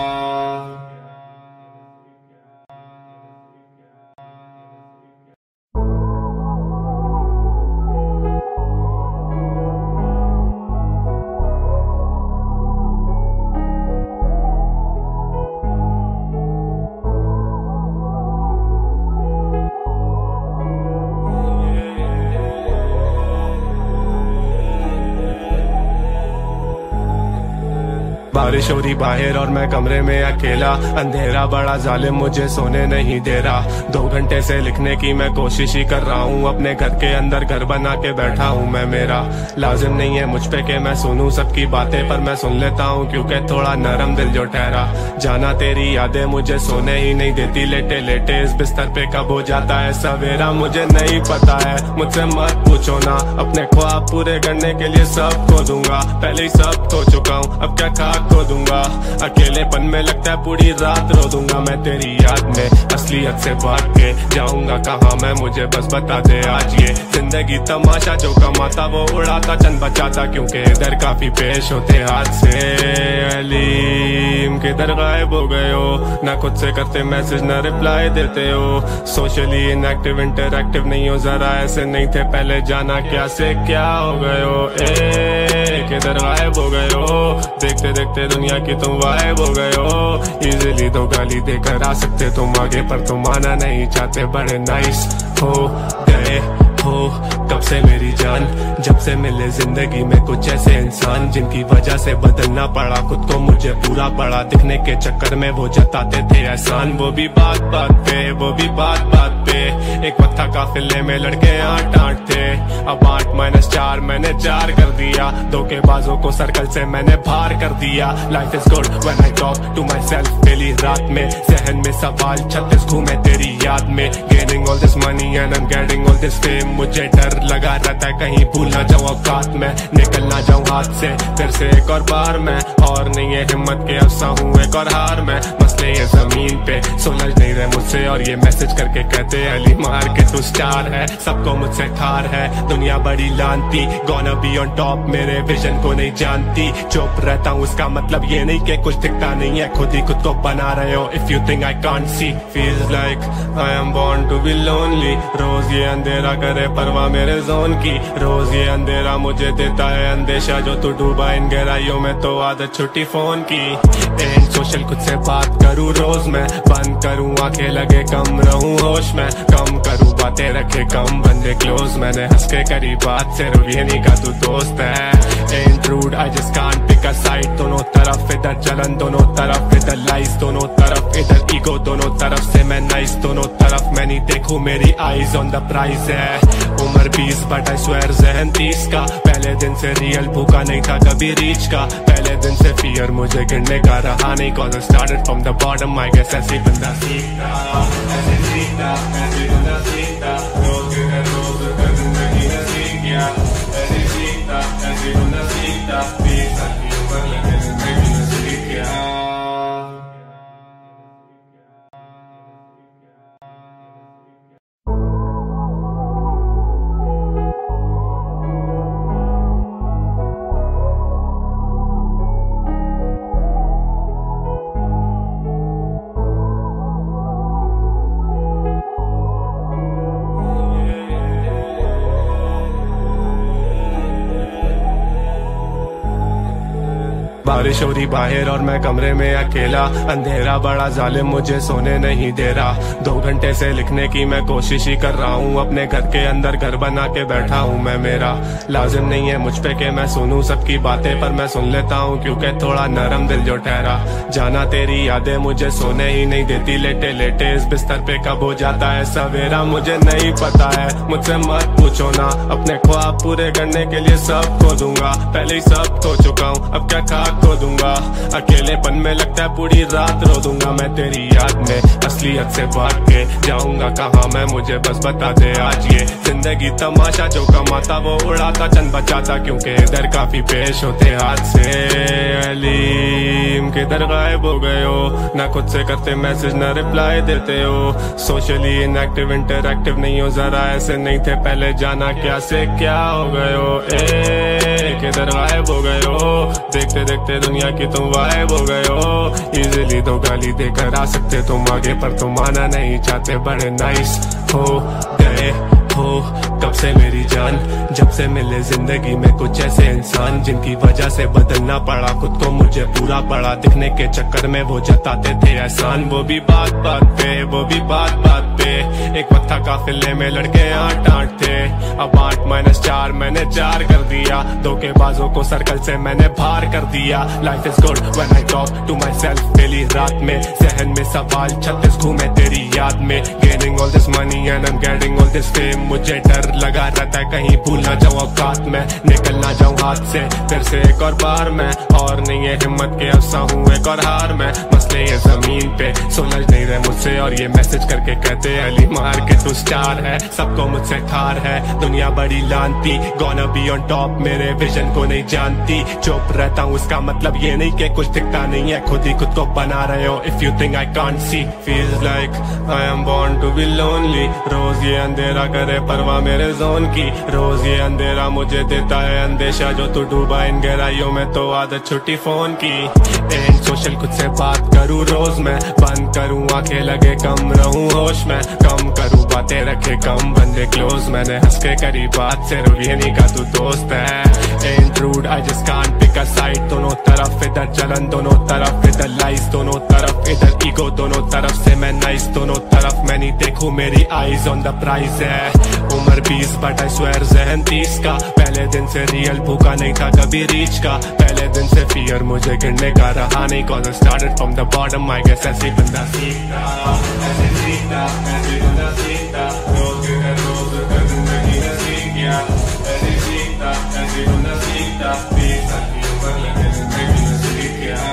बारिश हो रही बाहर और मैं कमरे में अकेला, अंधेरा बड़ा जालिम मुझे सोने नहीं दे रहा। 2 घंटे से लिखने की मैं कोशिश ही कर रहा हूँ, अपने घर के अंदर घर बना के बैठा हूँ मैं। मेरा लाजिम नहीं है मुझ पे कि मैं सुनूं सबकी बातें, पर मैं सुन लेता हूँ क्योंकि थोड़ा नरम दिल जो ठहरा। जाना तेरी यादें मुझे सोने ही नहीं देती, लेटे लेटे इस बिस्तर पे कब हो जाता है सवेरा मुझे नहीं पता है। मुझसे मत पूछो ना, अपने ख्वाब पूरे करने के लिए सब खो दूंगा, पहले ही सब खो चुका हूँ अब क्या खाक खो दूंगा। अकेलेपन में लगता है पूरी रात रो दूंगा मैं तेरी याद में, असलियत से भाग के जाऊंगा कहाँ मैं, मुझे बस बता दे आज। ये जिंदगी तमाशा, जो कमाता वो उड़ाता चंद बचाता, क्योंकि इधर काफी पेश होते हाथ से। अलीम किधर गायब हो गए हो, ना खुद से करते मैसेज ना रिप्लाई देते हो, सोशली इनएक्टिव इंटरएक्टिव नहीं हो, जरा ऐसे नहीं थे पहले, जाना क्या से क्या हो गए हो। किधर गायब हो गए हो, देखते देखते दुनिया की तुम वाइब हो गए हो। इजीली तो गाली देकर आ सकते तुम आगे, पर तुम आना नहीं चाहते, बड़े नाइस हो गए हो कब से मेरी जान, जब से मिले जिंदगी में कुछ ऐसे इंसान जिनकी वजह से बदलना पड़ा खुद को, मुझे पूरा पड़ा दिखने के चक्कर में वो जताते थे एहसान। वो भी बात बात पे, वो भी बात बात पे, एक वक्त था काफिले में लड़के 8-8 थे, अब 8-4 मैंने 4 कर दिया, धोखेबाजों को सर्कल से मैंने बाहर कर दिया। Life is good when I talk to myself daily रात में, जहन में सवाल 36 घूमे तेरी याद में। Gaining all this money and I am getting all this fame, मुझे डर लगा रहता है कहीं भूल ना जाऊं औकात में, निकल ना जाऊं हाथ से फिर से एक और बार मैं, और नहीं है हिम्मत के अफसा हूँ एक और हार में। मसले ये जमीन पे सुलझ नहीं रहे मुझसे, और ये मैसेज करके कहते अली मार के तू स्टार है, सबको मुझसे ठार है दुनिया बड़ी लानती, गोना बी ऑन टॉप मेरे विजन को नहीं जानती। चुप रहता हूँ इसका मतलब ये नहीं कि कुछ दिखता नहीं है, खुद ही खुद को बना रहे हो। If you think I can't see, feels like I am born to be lonely, रोज ये अंधेरा करे परवाह मेरे जोन की, रोज ये अंधेरा मुझे देता है अंदेशा, जो तू डूबा इन गहराइयों में तो आदत छुट्टी फोन की। एंड सोशल खुद से बात करूँ रोज मैं, बंद करूँ आंखें लगे कम रहूँ होश में, कम करूँ बातें रखे कम बंदे क्लोज, मैंने हंस के करी बात सिर्फ ये नहीं का तू दोस्त है। And rude I just can't pick a side, दोनों तरफ इधर जलन दोनों तरफ इधर लाइस, दोनों तरफ इधर ईगो दोनों तरफ से मैं नाइस, दोनों तरफ मैं नहीं देखूं मेरी आईज ऑन द प्राइज है। उम्र 20 बट आई स्वेयर जहन 30 का, पहले दिन से रियल भूखा नहीं था कभी रीच का, पहले दिन से फियर मुझे गिरने का रहा नहीं, cause I started from the bottom, I guess ऐसे बंदा सीखता, ऐसे सीखता, ऐसे बंदा सीखता, रोज कर जिंदगी ने सीख गया, ऐसे सीखता, ऐसे बंदा सीखता, 20 साल की उम्र लगे जिंदगी ने सीख गया। बारिश हो रही बाहर और मैं कमरे में अकेला, अंधेरा बड़ा जालिम मुझे सोने नहीं दे रहा, 2 घंटे से लिखने की मैं कोशिश ही कर रहा हूँ, अपने घर के अंदर घर बना के बैठा हूँ मैं। मेरा लाजिम नहीं है मुझ पे कि मैं सुनूं सबकी बातें, पर मैं सुन लेता हूँ क्योंकि थोड़ा नरम दिल जो ठहरा। जाना तेरी यादें मुझे सोने ही नहीं देती, लेटे लेटे इस बिस्तर पे कब हो जाता है सवेरा मुझे नहीं पता है, मुझसे मत पूछो ना, अपने ख्वाब पूरे करने के लिए सब खो दूंगा, पहले ही सब खो चुका हूँ अब क्या खाक खो दूंगा, अकेलेपन में लगता है पूरी रात रो दूंगा मैं तेरी याद में, असलियत से भाग के जाऊंगा कहाँ मैं, मुझे बस बता दे आज ये जिंदगी तमाशा, जो कमाता वो उड़ाता चंद बचाता, क्योंकि इधर काफी पेश होते हाथ से। अलीम किधर गायब हो गए हो, ना खुद से करते मैसेज ना रिप्लाई देते हो, सोशली इनएक्टिव इंटरएक्टिव नहीं हो, जरा ऐसे नहीं थे पहले, जाना क्या से क्या हो गए हो, किधर गायब हो गए हो, देखते देखते दुनिया की तुम गायब हो गए हो। इजीली तो गाली देकर आ सकते तुम आगे, पर तुम आना नहीं चाहते, बड़े नाइस हो गए हो कब से मेरी जान, जब से मिले जिंदगी में कुछ ऐसे इंसान जिनकी वजह से बदलना पड़ा खुद को, मुझे पूरा पड़ा दिखने के चक्कर में वो जताते थे एहसान। वो भी बात बात पे, वो भी बात बात पे, एक वक्त था काफिले में लड़के 8-8 थे, अब 8-4 मैंने 4 कर दिया, धोखेबाजों को सर्कल से मैंने बाहर कर दिया। Life is good when I talk to myself daily रात में, जहन में सवाल 36 घूमे तेरी याद में। Gaining all this money and I am getting all this fame, मुझे डर लगा रहता है कहीं भूल ना जाऊं औकात में, निकल ना जाऊं हाथ से फिर से एक और बार मैं, और नहीं है हिम्मत के अफसा हूँ एक और हार में। मसले ये जमीन पे सुलझ नहीं रहे मुझसे, और ये मैसेज करके कहते अली मार के तू स्टार है, सबको मुझसे ठार है दुनिया बड़ी लानती, गोना बी ऑन टॉप मेरे विजन को नहीं जानती। चुप रहता हूँ इसका मतलब ये नहीं कि कुछ दिखता नहीं है, खुद ही खुद को बना रहे हो। If you think I can't see, feels like I am born to be lonely, रोज ये अंधेरा करे परवाह मेरे जोन की, रोज ये अंधेरा मुझे देता है अंदेशा, जो तू डूबा इन गहराइयों में तो आदत छुट्टी फोन की। एंड सोशल खुद से बात करूँ रोज मैं, बंद करूँ आंखें लगे कम रहूँ होश में, कम करूँ बातें रखे कम बंदे क्लोज, मैंने हंस के करी बात सिर्फ ये नहीं का तू दोस्त है। And rude I just can't pick a side, दोनों तरफ इधर जलन दोनों तरफ इधर लाइस, दोनों तरफ इधर ईगो दोनों तरफ से मैं नाइस, दोनों तरफ मैं नहीं देखूं मेरी आईज ऑन द प्राइज है। उम्र 20 बट आई स्वेयर जहन 30 का। पहले दिन से रियल भूखा नहीं था कभी रीच का। पहले दिन से फियर मुझे गिरने का रहा नहीं, cause I started from the bottom, I guess ऐसे बंदा सीखता, ऐसे सीखता, ऐसे बंदा सीखता। रोज कर जिंदगी ने सीख गया, ऐसे सीखता, ऐसे बंदा सीखता। 20 साल की उम्र लगे जिंदगी ने सीख गया।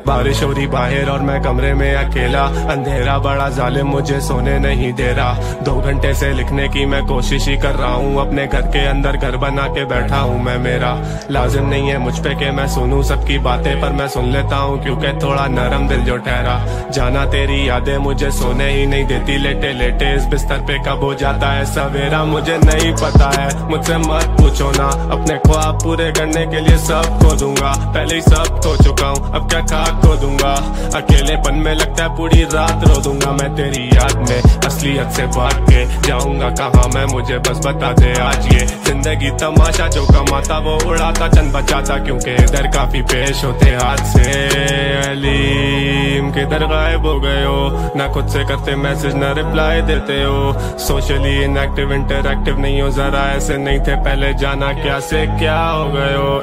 बारिश हो रही बाहर और मैं कमरे में अकेला, अंधेरा बड़ा जालिम मुझे सोने नहीं दे रहा। 2 घंटे से लिखने की मैं कोशिश ही कर रहा हूँ, अपने घर के अंदर घर बना के बैठा हूँ मैं। मेरा लाजिम नहीं है मुझ पे कि मैं सुनूं सबकी बातें, पर मैं सुन लेता हूँ क्योंकि थोड़ा नरम दिल जो ठहरा। जाना तेरी यादें मुझे सोने ही नहीं देती, लेटे लेटे इस बिस्तर पे कब हो जाता है सवेरा मुझे नहीं पता है। मुझसे मत पूछो ना, अपने ख्वाब पूरे करने के लिए सब खो दूंगा। पहले ही सब खो चुका हूँ, अब क्या खाक खो दूंगा। अकेलेपन में लगता है पूरी रात रो दूंगा मैं तेरी याद में। असलियत से भाग के जाऊंगा कहाँ मैं, मुझे बस बता दे आज। ये जिंदगी तमाशा, जो कमाता वो उड़ाता, चंद बचाता, क्योंकि इधर काफी पेश होते हाथ से। अलीम किधर गायब हो गए हो, ना खुद से करते मैसेज ना रिप्लाई देते हो। सोशली इनएक्टिव इंटरएक्टिव नहीं हो, जरा ऐसे नहीं थे पहले, जाना क्या से क्या हो गए हो।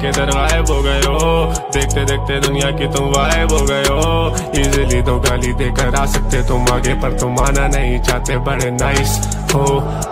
किधर गायब हो गए हो, देखते देखते दुनिया की तुम वाइब हो गए हो। इजीली तो गाली देकर आ सकते तुम आगे, पर तुम आना नहीं चाहते, बड़े नाइस हो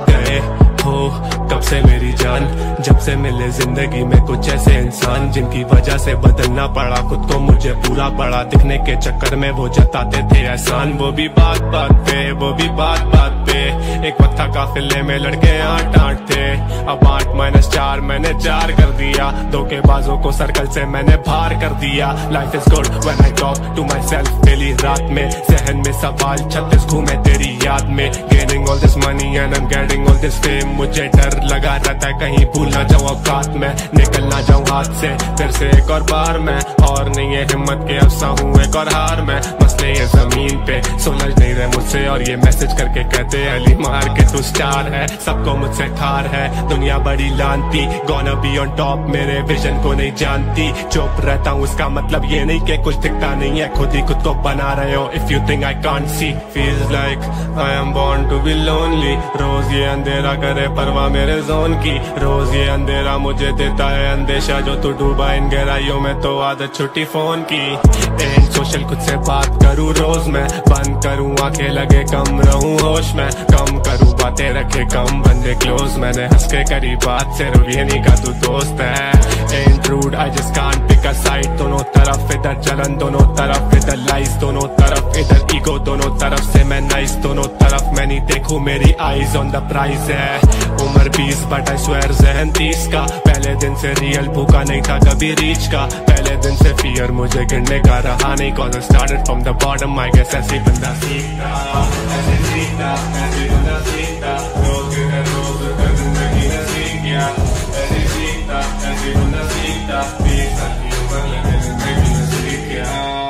गए हो कब से मेरी जान। जब से मिले जिंदगी में कुछ ऐसे इंसान, जिनकी वजह से बदलना पड़ा खुद को मुझे पूरा पड़ा। दिखने के चक्कर में वो जताते थे एहसान, वो भी बात बात पे, वो भी बात बात पे। एक वक्त था काफिले में लड़के 8-8 थे, अब 8-4 मैंने 4 कर दिया। धोखेबाजों को सर्कल से मैंने बाहर कर दिया। Life is good when I talk to myself daily, रात में जहन में सवाल 36 घूमे तेरी याद में। Gaining all this money and I am getting all this fame, मुझे डर लगा रहता है कहीं भूल ना जाऊं औकात में, निकल ना जाऊं हाथ से फिर से एक और बार मैं। और नहीं है हिम्मत के अफसा हूँ एक और हार में, मसले ये जमीन पे सुलझ नहीं रहे मुझसे। और ये मैसेज करके कहते अली मार के तू स्टार है, सबको मुझसे ठार है दुनिया बड़ी लानती। गोना बी ऑन टॉप मेरे विजन को नहीं जानती, चुप रहता हूँ उसका मतलब ये नहीं कि कुछ दिखता नहीं है, खुद ही खुद को बना रहे हो। If you think I can't see, feels like I am born to be lonely. रोज ये अंधेरा करे परवाह मेरे जोन की, रोज ये अंधेरा मुझे देता है अंदेशा। जो तू डूबा इन गहराइयों में तो आदत छुट्टी फोन की। एंड सोशल खुद से बात करूँ रोज मैं, बंद करूँ आंखें लगे कम रहूँ होश में। कम करूँ बातें रखे कम बंदे क्लोज, मैंने हंस के करी बात सिर्फ ये नहीं का तू दोस्त है। And rude I just can't pick a side, दोनों तरफ इधर जलन, दोनों तरफ इधर लाइस, दोनों तरफ इधर ईगो, दोनों तरफ से मैं नाइस, दोनों तरफ मैं नहीं देखूं मेरी आईज ऑन द प्राइज है। उम्र 20 बट आई स्वेयर जहन 30 का। पहले दिन से रियल भूखा नहीं था कभी रीच का। पहले दिन से फियर मुझे गिरने का रहा नहीं, cause I started from the bottom, I guess ऐसे बंदा सीखता, ऐसे सीखता, ऐसे बंदा सीखता। रोज कर जिंदगी ने सीख गया, ऐसे सीखता, ऐसे बंदा सीखता। 20 साल की उम्र लगे जिंदगी ने सीख गया।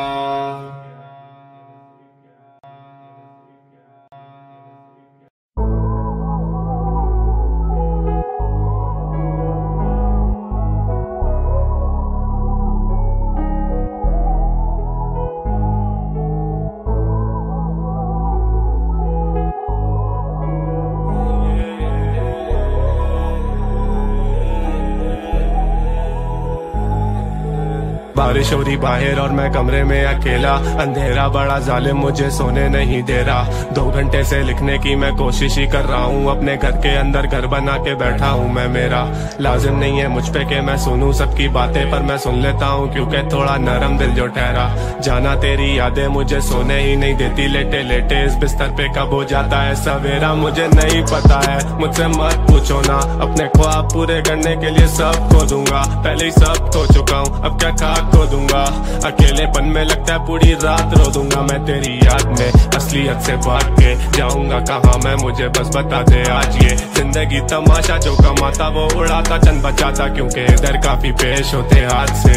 बारिश हो रही बाहर और मैं कमरे में अकेला, अंधेरा बड़ा जालिम मुझे सोने नहीं दे रहा। 2 घंटे से लिखने की मैं कोशिश ही कर रहा हूँ, अपने घर के अंदर घर बना के बैठा हूँ मैं। मेरा लाजिम नहीं है मुझ पे कि मैं सुनूं सबकी बातें, पर मैं सुन लेता हूँ क्योंकि थोड़ा नरम दिल जो ठहरा। जाना तेरी यादें मुझे सोने ही नहीं देती, लेटे लेटे इस बिस्तर पे कब हो जाता है सवेरा मुझे नहीं पता है। मुझसे मत पूछो ना, अपने ख्वाब पूरे करने के लिए सब खो दूंगा। पहले ही सब खो चुका हूँ, अब क्या खाक खो खो दूंगा। अकेलेपन में लगता है पूरी रात रो दूंगा मैं तेरी याद में। असलियत से भाग के जाऊंगा कहाँ मैं, मुझे बस बता दे आज। ये जिंदगी तमाशा, जो कमाता वो उड़ाता, चंद बचाता, क्योंकि इधर काफी पेश होते हाथ से।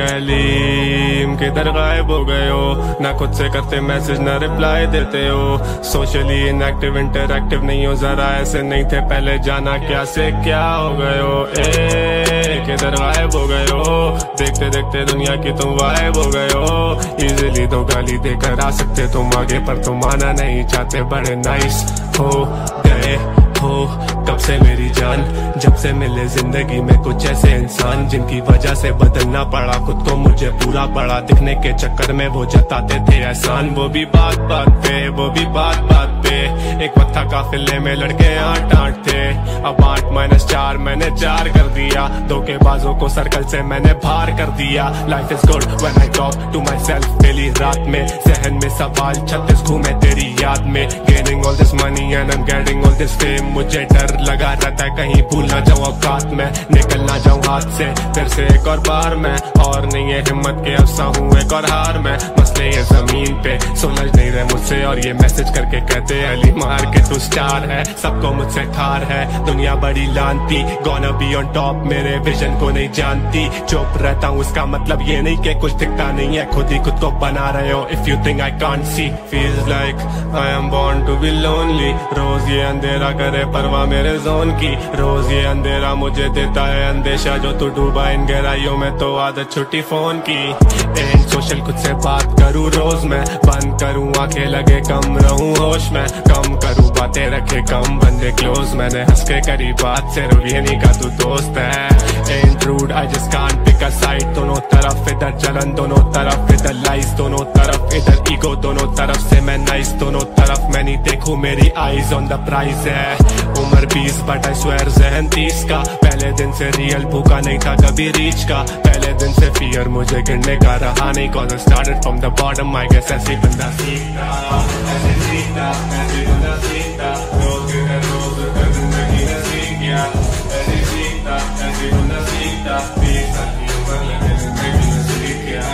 अलीम किधर गायब हो गए हो, ना खुद से करते मैसेज ना रिप्लाई देते हो। सोशली इनएक्टिव इंटरएक्टिव नहीं हो, जरा ऐसे नहीं थे पहले, जाना क्या से क्या हो गए हो। किधर गायब हो गए हो, देखते देखते दुनिया की तुम वाइब हो गए हो। इजीली तो गाली देकर आ सकते तुम आगे, पर तुम आना नहीं चाहते, बड़े नाइस हो गए हो कब से मेरी जान। जब से मिले जिंदगी में कुछ ऐसे इंसान, जिनकी वजह से बदलना पड़ा खुद को, मुझे पूरा पड़ा दिखने के चक्कर में वो जताते थे एहसान। वो भी बात बात पे, वो भी बात बात पे, एक वक्त था काफिले में लड़के 8-8 थे, अब 8-4 मैंने 4 कर दिया। धोखेबाजों को सर्कल से मैंने बाहर कर दिया। Life is good when I talk to myself daily रात में, जहन में सवाल 36 घूमे तेरी याद में। Gaining all this money and I am getting all this fame, मुझे डर लगा रहता है कहीं भूल ना जाऊं औकात में, निकल ना जाऊं हाथ से फिर से एक और बार मैं। और नहीं है हिम्मत के अफसा हूँ एक और हार में, मसले ये जमीन पे सुलझ नहीं रहे मुझसे, और ये मैसेज करके कहते अली मार के तू स्टार है। सबको मुझसे ठार है दुनिया बड़ी लानती, गोना बी ऑन टॉप मेरे विजन को नहीं जानती। चुप रहता हूँ इसका मतलब ये नहीं कि कुछ दिखता नहीं है, खुद ही खुद को बना रहे हो। If you think I can't see, feels like I am born to be lonely. रोज ये अंधेरा करे परवाह मेरे जोन की, रोज ये अंधेरा मुझे देता है अंदेशा, जो तू डूबा इन गहराइयों में तो आदत छुट्टी फोन की। एंड सोशल खुद से बात करूँ रोज मैं, बंद करूँ आंखें लगे कम रहूँ होश में, कम करूँ बातें रखे कम बंदे क्लोज। मैंने हंस के करी बात सिर्फ ये नहीं का तू दोस्त है। And rude I just can't pick a side, दोनों तरफ इधर जलन, दोनों तरफ इधर लाइस, दोनों तरफ इधर ईगो, दोनों तरफ से मैं नाइस, दोनों तरफ मैं नहीं देखूं मेरी आईज ऑन द प्राइज है। उम्र 20 बट आई स्वेयर जहन 30 का, पहले दिन से रियल भूखा नहीं था कभी रीच का, पहले दिन से फियर मुझे गिरने का रहा नहीं, cause I started from the bottom, I guess ऐसे बंदा सीखता, ऐसे सीखता, ऐसे बंदा सीखता, रोज है रोज का जिंदगी ने सीख गया, ऐसे सीखता, ऐसे बंदा सीखता, 20 साल की उम्र लगे जिंदगी ने सीख गया।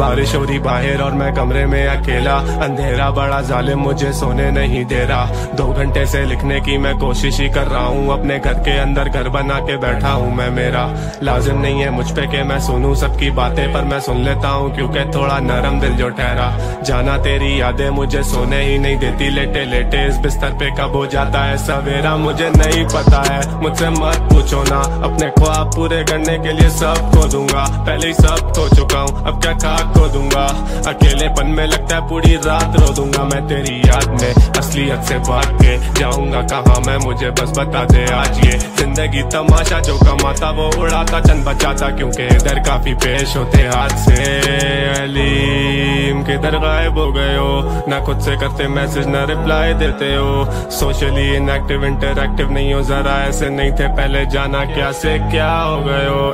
बारिश हो रही बाहर और मैं कमरे में अकेला, अंधेरा बड़ा जालिम मुझे सोने नहीं दे रहा। 2 घंटे से लिखने की मैं कोशिश ही कर रहा हूँ, अपने घर के अंदर घर बना के बैठा हूँ मैं। मेरा लाजिम नहीं है मुझ पे कि मैं सुनूं सबकी बातें, पर मैं सुन लेता हूँ क्योंकि थोड़ा नरम दिल जो ठहरा। जाना तेरी यादें मुझे सोने ही नहीं देती, लेटे लेटे इस बिस्तर पे कब हो जाता है सवेरा मुझे नहीं पता है। मुझसे मत पूछो ना, अपने ख्वाब पूरे करने के लिए सब खो दूंगा, पहले ही सब खो चुका हूँ अब क्या खाक खो दूंगा। अकेलेपन में लगता है पूरी रात रो दूंगा मैं तेरी याद में। असलियत से भाग के जाऊंगा कहाँ मैं, मुझे बस बता दे आज। ये जिंदगी तमाशा, जो कमाता वो उड़ाता, चंद बचाता, क्योंकि इधर काफी पेश होते हाथ से। अलीम किधर गायब हो गए हो, ना खुद से करते मैसेज ना रिप्लाई देते हो। सोशली इनएक्टिव इंटरएक्टिव नहीं हो, जरा ऐसे नहीं थे पहले, जाना क्या से क्या हो गए हो।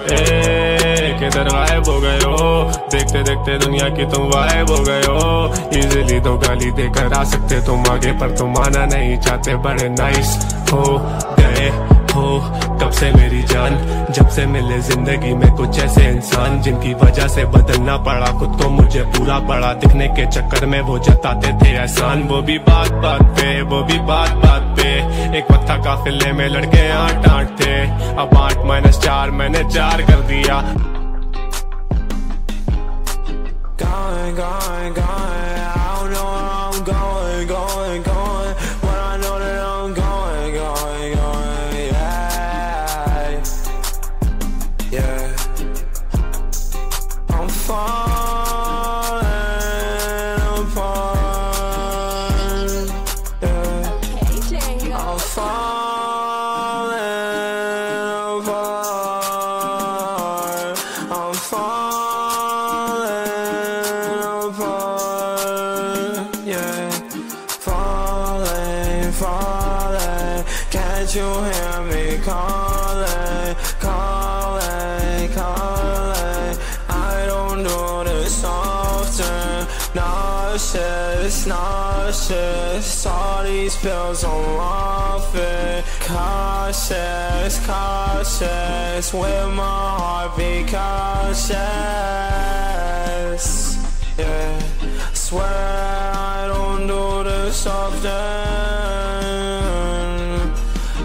किधर गायब हो गए हो, देखते देखते दुनिया की तुम वाइब हो गए हो। इजीली तो गाली देकर आ सकते तुम आगे, पर तुम आना नहीं चाहते, बड़े नाइस हो गए हो कब से मेरी जान। जब से मिले जिंदगी में कुछ ऐसे इंसान, जिनकी वजह से बदलना पड़ा खुद को, मुझे पूरा पड़ा दिखने के चक्कर में वो जताते थे एहसान। वो भी बात बात पे, वो भी बात बात पे, एक वक्त था काफिले में लड़के 8-8 थे, अब 8-4 मैंने 4 कर दिया। Going, I don't know where I'm going, but I know that I'm going, yeah. I'm falling apart, yeah. I'm falling apart, I'm falling that you hear me calling, calling, calling. I don't do this often. Nauseous, nauseous. All these pills I'm off it. Cautious, cautious. With my heart be cautious. Yeah, swear I don't do this often.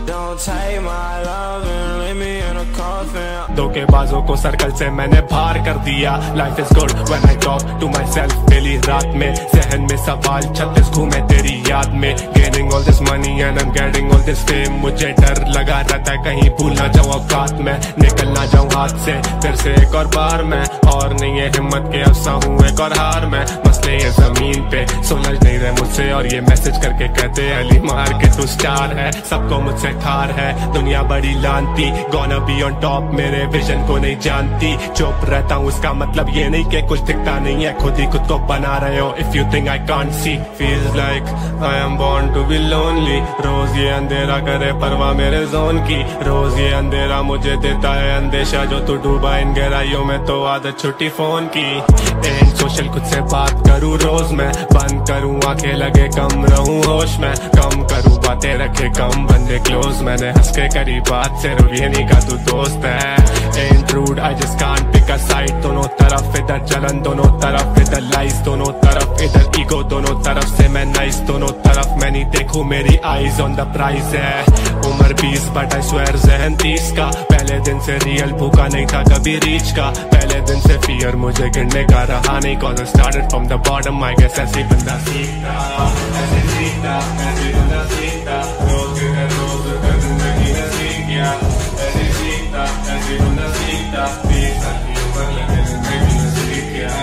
Don't take my love and leave me in a coffin. धोखेबाजों को circle से मैंने बाहर कर दिया. Life is good when I talk to myself daily. रात में जहन में सवाल 36 घूमे तेरी याद में. Gaining all this money and I'm getting all this fame. मुझे डर लगा रहता है कहीं भूल ना जाऊँ औकात में, निकल ना जाऊँ हाथ से फिर से एक और बार मैं. और नहीं है हिम्मत के अफसा हूँ एक और हार में. मसले ये जमीन पे सुलझ नहीं रहे मुझसे और ये मैसेज करके कहते अली मार के तू स्टार है. सबको मुझसे ठार है दुनिया बड़ी लानती. Gonna be on top मेरे विजन को नहीं जानती. चुप रहता हूँ इसका मतलब ये नहीं कि कुछ दिखता नहीं है, खुद ही खुद को बना रहे हो. If you think I can't see, feels like I am born to be lonely. रोज ये अंधेरा करे परवाह मेरे जोन की. रोज ये अंधेरा मुझे देता है अंदेशा जो तू डूबा इन गहराइयों में तो आदत छुट्टी फोन की. एंड सोशल खुद से बात करूँ रोज मैं. बंद करूँ आंखें लगे कम रहूँ होश में. कम करूँ बातें रखे कम बंदे क्लोज. मैंने हंस के करी बात सिर्फ ये नहीं का तू दोस्त है. Ain't rude, I just can't pick a side. दोनों तरफ इधर जलन दोनों तरफ इधर लाइज. दोनों तरफ इधर ईगो दोनों तरफ से मैं नाइस. दोनों तरफ मैं नहीं देखूं मेरी आईज ऑन द प्राइज है. उम्र 20 बट आई स्वेयर जहन 30 का. पहले दिन से रियल भूखा नहीं था कभी रीच का. पहले दिन से फियर मुझे गिरने का रहा नहीं. Cause I started from the bottom, I guess ऐसे बंदा सीखता. ऐसे सीखता, ऐसे बंदा सीखता. रोज कर जिंदगी ने सीख गया. ऐसे सीखता, ऐसे बंदा सीखता. 20 साल की उम्र लगे जिंदगी ने सीख गया.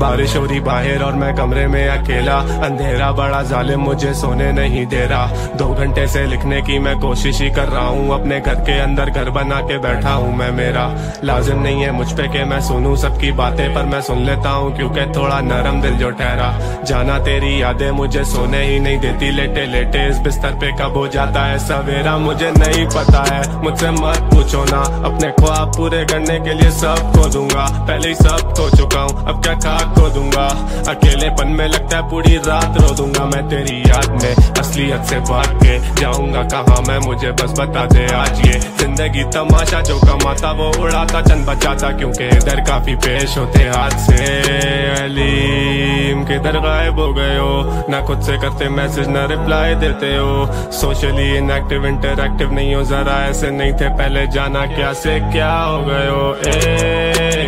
बारिश हो रही बाहर और मैं कमरे में अकेला. अंधेरा बड़ा जालिम मुझे सोने नहीं दे रहा. 2 घंटे से लिखने की मैं कोशिश ही कर रहा हूँ. अपने घर के अंदर घर बना के बैठा हूँ मैं. मेरा लाजिम नहीं है मुझ पे कि मैं सुनूं सबकी बातें पर मैं सुन लेता हूँ क्योंकि थोड़ा नरम दिल जो ठहरा. जाना तेरी यादें मुझे सोने ही नहीं देती. लेटे लेटे इस बिस्तर पे कब हो जाता है सवेरा मुझे नहीं पता है. मुझसे मत पूछो ना. अपने ख्वाब पूरे करने के लिए सब खो दूंगा. पहले ही सब खो चुका हूँ अब क्या खाक खो दूंगा. अकेलेपन में लगता है पूरी रात रो दूंगा मैं तेरी याद में. असलियत से भाग के जाऊंगा कहाँ मैं मुझे बस बता दे आज. ये जिंदगी तमाशा जो कमाता वो उड़ाता चंद बचाता क्योंकि इधर काफी पेश होते हाथ से. अलीम किधर गायब हो गए हो. ना खुद से करते मैसेज ना रिप्लाई देते हो. सोशली इनएक्टिव इंटरएक्टिव नहीं हो जरा ऐसे नहीं थे पहले. जाना क्या से क्या हो गए हो.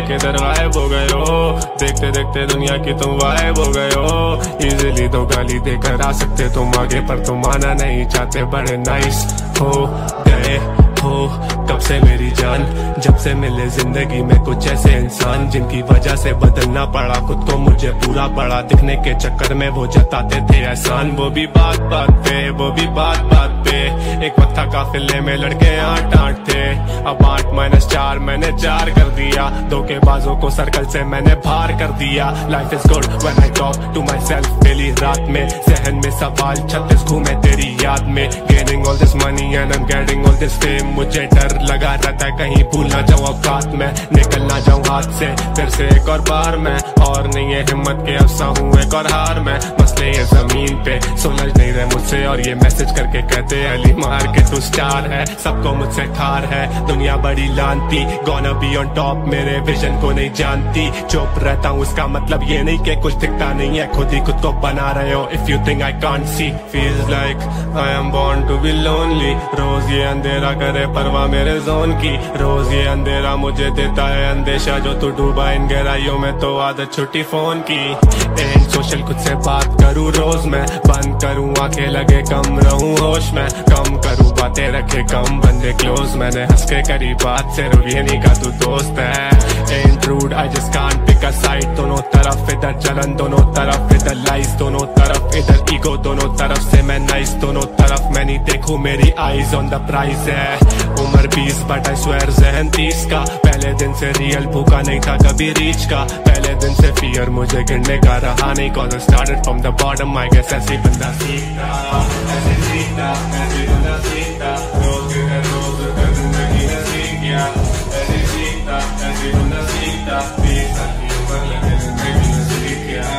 किधर गायब हो गए हो. देखते देखते दुनिया की तुम वाइब हो गए हो. इजीली तो गाली देकर आ सकते तुम आगे पर तुम आना नहीं चाहते. बड़े नाइस हो गए हो कब से मेरी जान. जब से मिले जिंदगी में कुछ ऐसे इंसान जिनकी वजह से बदलना पड़ा खुद को मुझे पूरा पड़ा. दिखने के चक्कर में वो जताते थे एहसान. वो भी बात बात पे वो भी बात बात पे. एक वक्त था काफिले में लड़के 8-8 थे. अब 8-4 मैंने 4 कर दिया. धोखेबाजों को सर्कल से मैंने बाहर कर दिया. Life is good when I talk to myself daily. रात में जहन में सवाल 36 घूमे तेरी याद में. Gaining all this money and I am getting all this fame. मुझे डर लगा रहता है कहीं भूल ना जाऊँ औकात में, निकल ना जाऊँ हाथ से फिर से एक और बार मैं. और नहीं है हिम्मत के अफसा हूँ एक और हार में. मसले ये जमीन पे सुलझ नहीं रहे मुझसे और ये मैसेज करके कहते अली मार के तू स्टार है. सबको मुझसे ठार है दुनिया बड़ी लानती. Gonna be on top मेरे विजन को नहीं जानती. चुप रहता हूँ इसका मतलब ये नहीं कि कुछ दिखता नहीं है, खुद ही खुद को बना रहे हो. If you think I can't see, feels like I am born to be lonely. रोज ये अंधेरा करे परवाह मेरे जोन की. रोज ये अंधेरा मुझे देता है अंदेशा जो तू डूबा इन गहराइयों में तो आदत छुट्टी फोन की. एंड सोशल खुद से बात करूँ रोज मैं. बंद करूँ आंखें लगे कम रहूँ होश में. कम करूँ बातें रखे कम, बंदे क्लोज। मैंने हंस के करी बात, सिर्फ ये नहीं का तू दोस्त है। Ain't rude, I just can't pick a side। दोनों तरफ इधर जलन, दोनों तरफ इधर लाइस, दोनों तरफ इधर ईगो, दोनों तरफ से मैं नाइस, दोनों तरफ मैं नहीं देखूं, मेरी आईज ऑन द प्राइस है। उम्र 20 बट आई स्वेयर ज़हन 30 का। पहले दिन से रियल भूखा नहीं था कभी रीच का। पहले दिन से फियर मुझे गिरने का रहा नहीं, cause I started from the bottom। I guess ऐसे बंदा सीखता, ऐसे सीखता, ऐसे बंदा सीखता। रोज कर जिंदगी ने सीख गया। ऐसे सीखता, ऐसे बंदा सीखता। 20 साल की उम्र लगे जिंदगी ने सीख गया।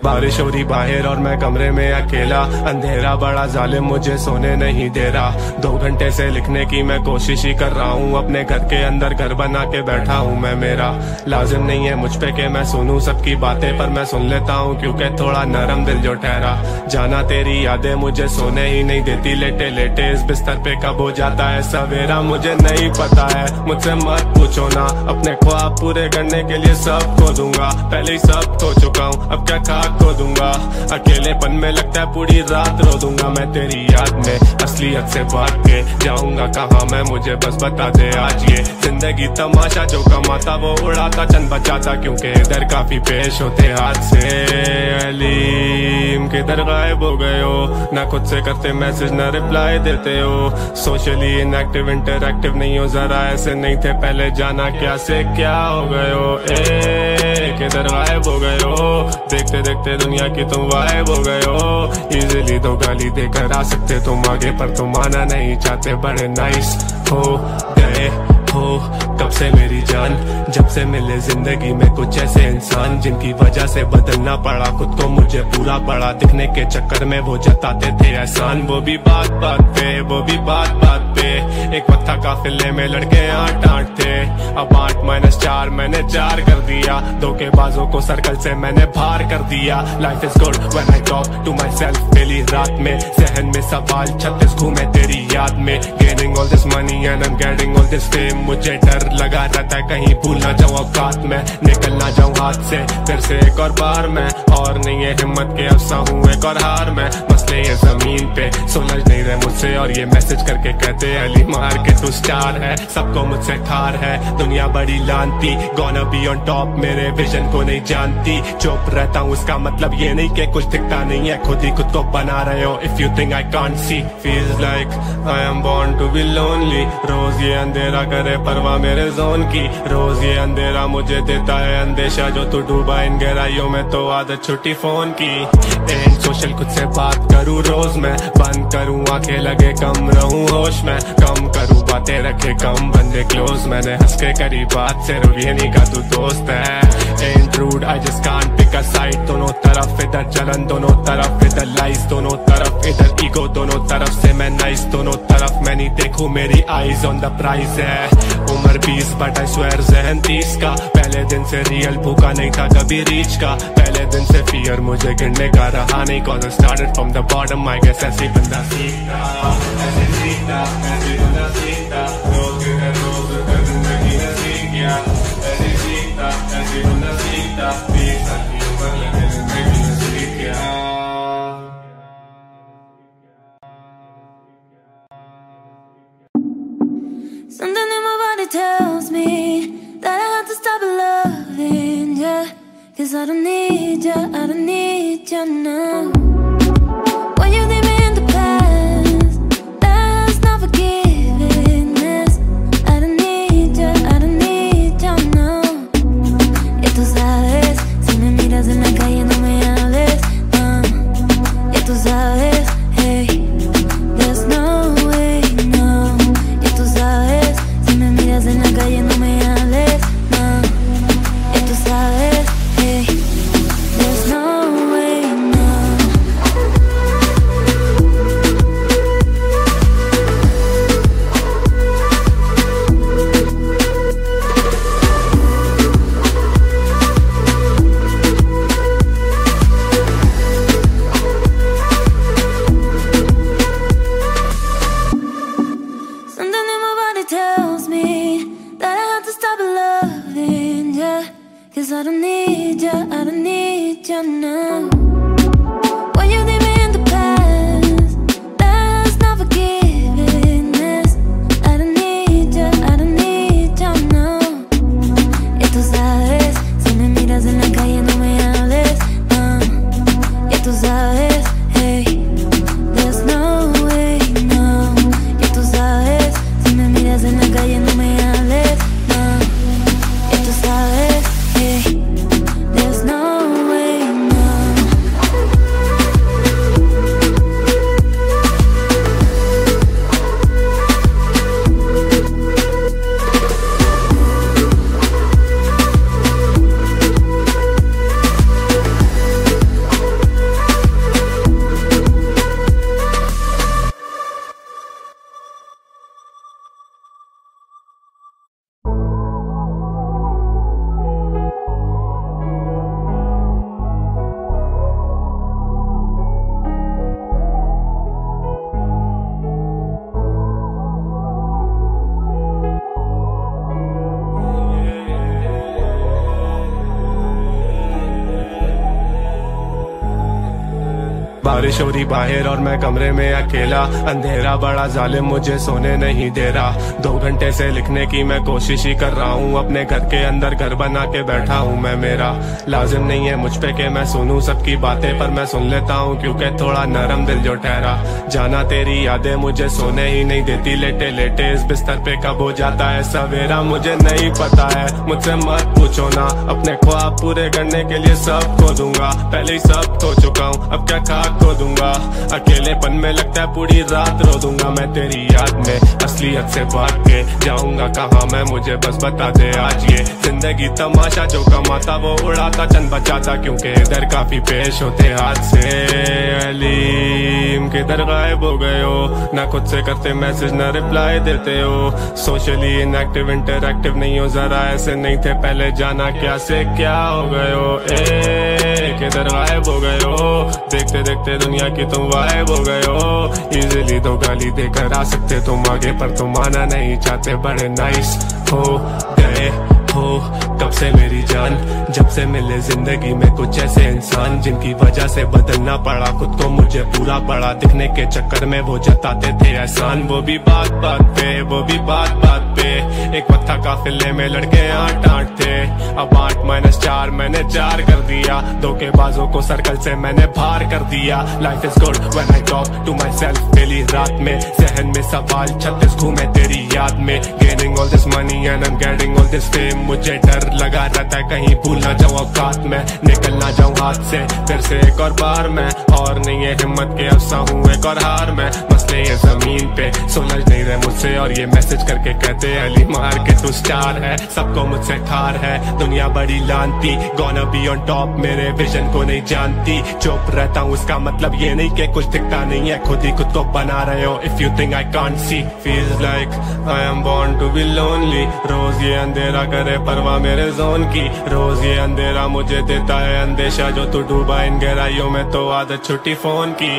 बारिश हो रही बाहर और मैं कमरे में अकेला। अंधेरा बड़ा जालिम मुझे सोने नहीं दे रहा। 2 घंटे से लिखने की मैं कोशिश ही कर रहा हूँ। अपने घर के अंदर घर बना के बैठा हूँ मैं। मेरा लाजिम नहीं है मुझ पे कि मैं सुनूं सबकी बातें, पर मैं सुन लेता हूँ क्योंकि थोड़ा नरम दिल जो ठहरा। जाना तेरी यादें मुझे सोने ही नहीं देती। लेटे लेटे इस बिस्तर पे कब हो जाता है सवेरा मुझे नहीं पता है। मुझसे मत पूछो ना, अपने ख्वाब पूरे करने के लिए सब खो दूंगा। पहले ही सब खो चुका हूँ, अब क्या खाक खो दूंगा। अकेलेपन में लगता है पूरी रात रो दूंगा मैं तेरी याद में। असलियत से भाग के जाऊंगा कहाँ मैं, मुझे बस बता दे आज। ये जिंदगी तमाशा, जो कमाता वो उड़ाता, चंद बचाता, क्योंकि इधर काफी पेश होते हाथ से। अलीम किधर गायब हो गए हो, ना खुद से करते मैसेज ना रिप्लाई देते हो। सोशली इनएक्टिव इंटरएक्टिव नहीं हो, जरा ऐसे नहीं थे पहले, जाना क्या से क्या हो गए हो। किधर गायब हो गए हो, देखते देखते दुनिया की तुम वाइब हो गए हो। इजीली तो गाली देकर आ सकते तुम आगे, पर तुम आना नहीं चाहते, बड़े नाइस हो गए हो कब से मेरी जान। जब से मिले जिंदगी में कुछ ऐसे इंसान, जिनकी वजह से बदलना पड़ा खुद को, मुझे पूरा पड़ा दिखने के चक्कर में वो जताते थे एहसान। वो भी बात बात पे, वो भी बात बात पे। एक वक्त था काफिले में लड़के 8-8 थे, अब 8-4 मैंने 4 कर दिया। धोखेबाजों को सर्कल से मैंने बाहर कर दिया। Life is good when I talk to myself पहली रात में। जहन में सवाल 36 घूमे तेरी याद में। Gaining all this money and I am getting all this fame, मुझे डर लगा रहता है कहीं भूल ना जाऊं औकात में, निकल ना जाऊं हाथ से फिर से एक और बार में। और नहीं है हिम्मत के अफसा हूँ एक और हार में। मसले ये जमीन पे सुलझ नहीं रहे मुझसे, और ये मैसेज करके कहते अली मार के तू स्टार है। सबको मुझसे ठार है दुनिया बड़ी लानती, गोना बी ऑन टॉप मेरे विजन को नहीं जानती। चुप रहता हूँ उसका मतलब ये नहीं कि कुछ दिखता नहीं है, खुद ही खुद को बना रहे हो। If you think I can't see, feels like I am born to be lonely. रोज ये अंधेरा करे परवाह मेरे जोन की, रोज ये अंधेरा मुझे देता है अंदेशा। जो तू डूबा इन गहराइयों में तो आदत छुट्टी फोन की। एंड सोशल खुद से बात करूँ रोज मैं, बंद करूँ आंखें लगे कम रहूँ होश में। कम करूँ बातें रखे कम, बंदे क्लोज। मैंने हंस के करी बात, सिर्फ ये नहीं का तू दोस्त है। Ain't rude, I just can't pick a side। दोनों तरफ इधर जलन, दोनों तरफ इधर लाइस, दोनों तरफ इधर ईगो, दोनों तरफ से मैं नाइस, दोनों तरफ मैं नहीं देखूं, मेरी आईज ऑन द प्राइस है। उम्र 20 बट आई स्वेयर ज़हन 30 का। पहले दिन से रियल भूखा नहीं था कभी रीच का। पहले दिन से फियर मुझे गिरने का रहा नहीं, cause I started from the bottom। I guess ऐसे बंदा सीखता, ऐसे सीखता, ऐसे बंदा सीखता। रोज कर जिंदगी ने सीख गया। ऐसे सीखता, ऐसे बंदा सीखता। 20 साल की उम्र लगे जिंदगी ने सीख गया। Something in my body tells me that I have to stop loving you, 'cause I don't need you, I don't need you now. When you leave me in the past, that's not forgiveness. I don't need you, I don't need you now. Y tú sabes, si me miras en la calle no me hables, no. Y tú sabes, hey, there's no way, no. Y tú sabes, si me miras en la calle no me hables, no. Y tú sabes, hey, there's no way, no. you now. When you leave me in the past, that's not forgiveness. I don't need you now. Ya tú sabes, si me miras en la calle no me hables, no. Ya tú sabes, hey, there's no way, no. Ya tú sabes, si me miras en la calle no me hables, no. Ya tú sabes, hey, there's no way, no. बारिश हो रही बाहर और मैं कमरे में अकेला, अंधेरा बड़ा जालिम मुझे सोने नहीं दे रहा। 2 घंटे से लिखने की मैं कोशिश ही कर रहा हूँ, अपने घर के अंदर घर बना के बैठा हूँ मैं। मेरा लाजिम नहीं है मुझ पे कि मैं सुनूं सबकी बातें, पर मैं सुन लेता हूँ क्योंकि थोड़ा नरम दिल जो ठहरा। जाना तेरी यादें मुझे सोने ही नहीं देती, लेटे लेटे इस बिस्तर पे कब हो जाता है सवेरा मुझे नहीं पता है। मुझसे मत पूछो ना, अपने ख्वाब पूरे करने के लिए सब खो दूंगा। पहले ही सब खो चुका हूँ, अब क्या खाक खो दूंगा। अकेलेपन में लगता है पूरी रात रो दूंगा मैं तेरी याद में। असलियत से भाग के जाऊंगा कहाँ मैं, मुझे बस बता दे आज। ये जिंदगी तमाशा, जो कमाता वो उड़ाता, चंद बचाता, क्योंकि इधर काफी पेश होते हाथ से। अलीम किधर गायब हो गए हो, ना खुद से करते मैसेज ना रिप्लाई देते हो। सोशली इनएक्टिव इंटरएक्टिव नहीं हो, जरा ऐसे नहीं थे पहले, जाना क्या से क्या हो गए हो। किधर गायब हो गए हो, देखते देखते दुनिया की तुम वाइब हो गए हो। इजीली तो गाली देकर आ सकते तुम आगे, पर तुम आना नहीं चाहते, बड़े नाइस हो गए हो कब से मेरी जान। जब से मिले जिंदगी में कुछ ऐसे इंसान, जिनकी वजह से बदलना पड़ा खुद को मुझे पूरा पड़ा। दिखने के चक्कर में वो जताते थे एहसान, वो भी बात बात पे, वो भी बात बात पे। एक वक्त था काफिले में लड़के 8-8 थे, अब 8-4 मैंने 4 कर दिया। धोखेबाजों को सर्कल से मैंने बाहर कर दिया। Life is good when I talk to myself daily रात में, जहन में सवाल 36 घूमे तेरी याद में। Gaining all this money and I am getting all this fame, मुझे डर लगा रहता है कहीं भूल ना जाऊं औकात में, निकल ना जाऊं हाथ से फिर से एक और बार मैं। और नहीं है हिम्मत के अफसा हूँ एक और हार में, मसले ये जमीन पे सुलझ नहीं रहे मुझसे। और ये मैसेज करके कहते अली मार के तू स्टार है, सबको मुझसे ठार है दुनिया बड़ी लानती। गोना बी ऑन टॉप मेरे विजन को नहीं जानती, चुप रहता हूँ उसका मतलब ये नहीं कि कुछ दिखता नहीं है, खुद ही खुद को बना रहे हो। If you think I can't see, feels like I am born to be lonely. रोज ये अंधेरा करे परवाह मेरे जोन की, रोज ये अंधेरा मुझे देता है अंदेशा, जो तू डूबा इन गहराइयों में तो आदत छुट्टी फोन की।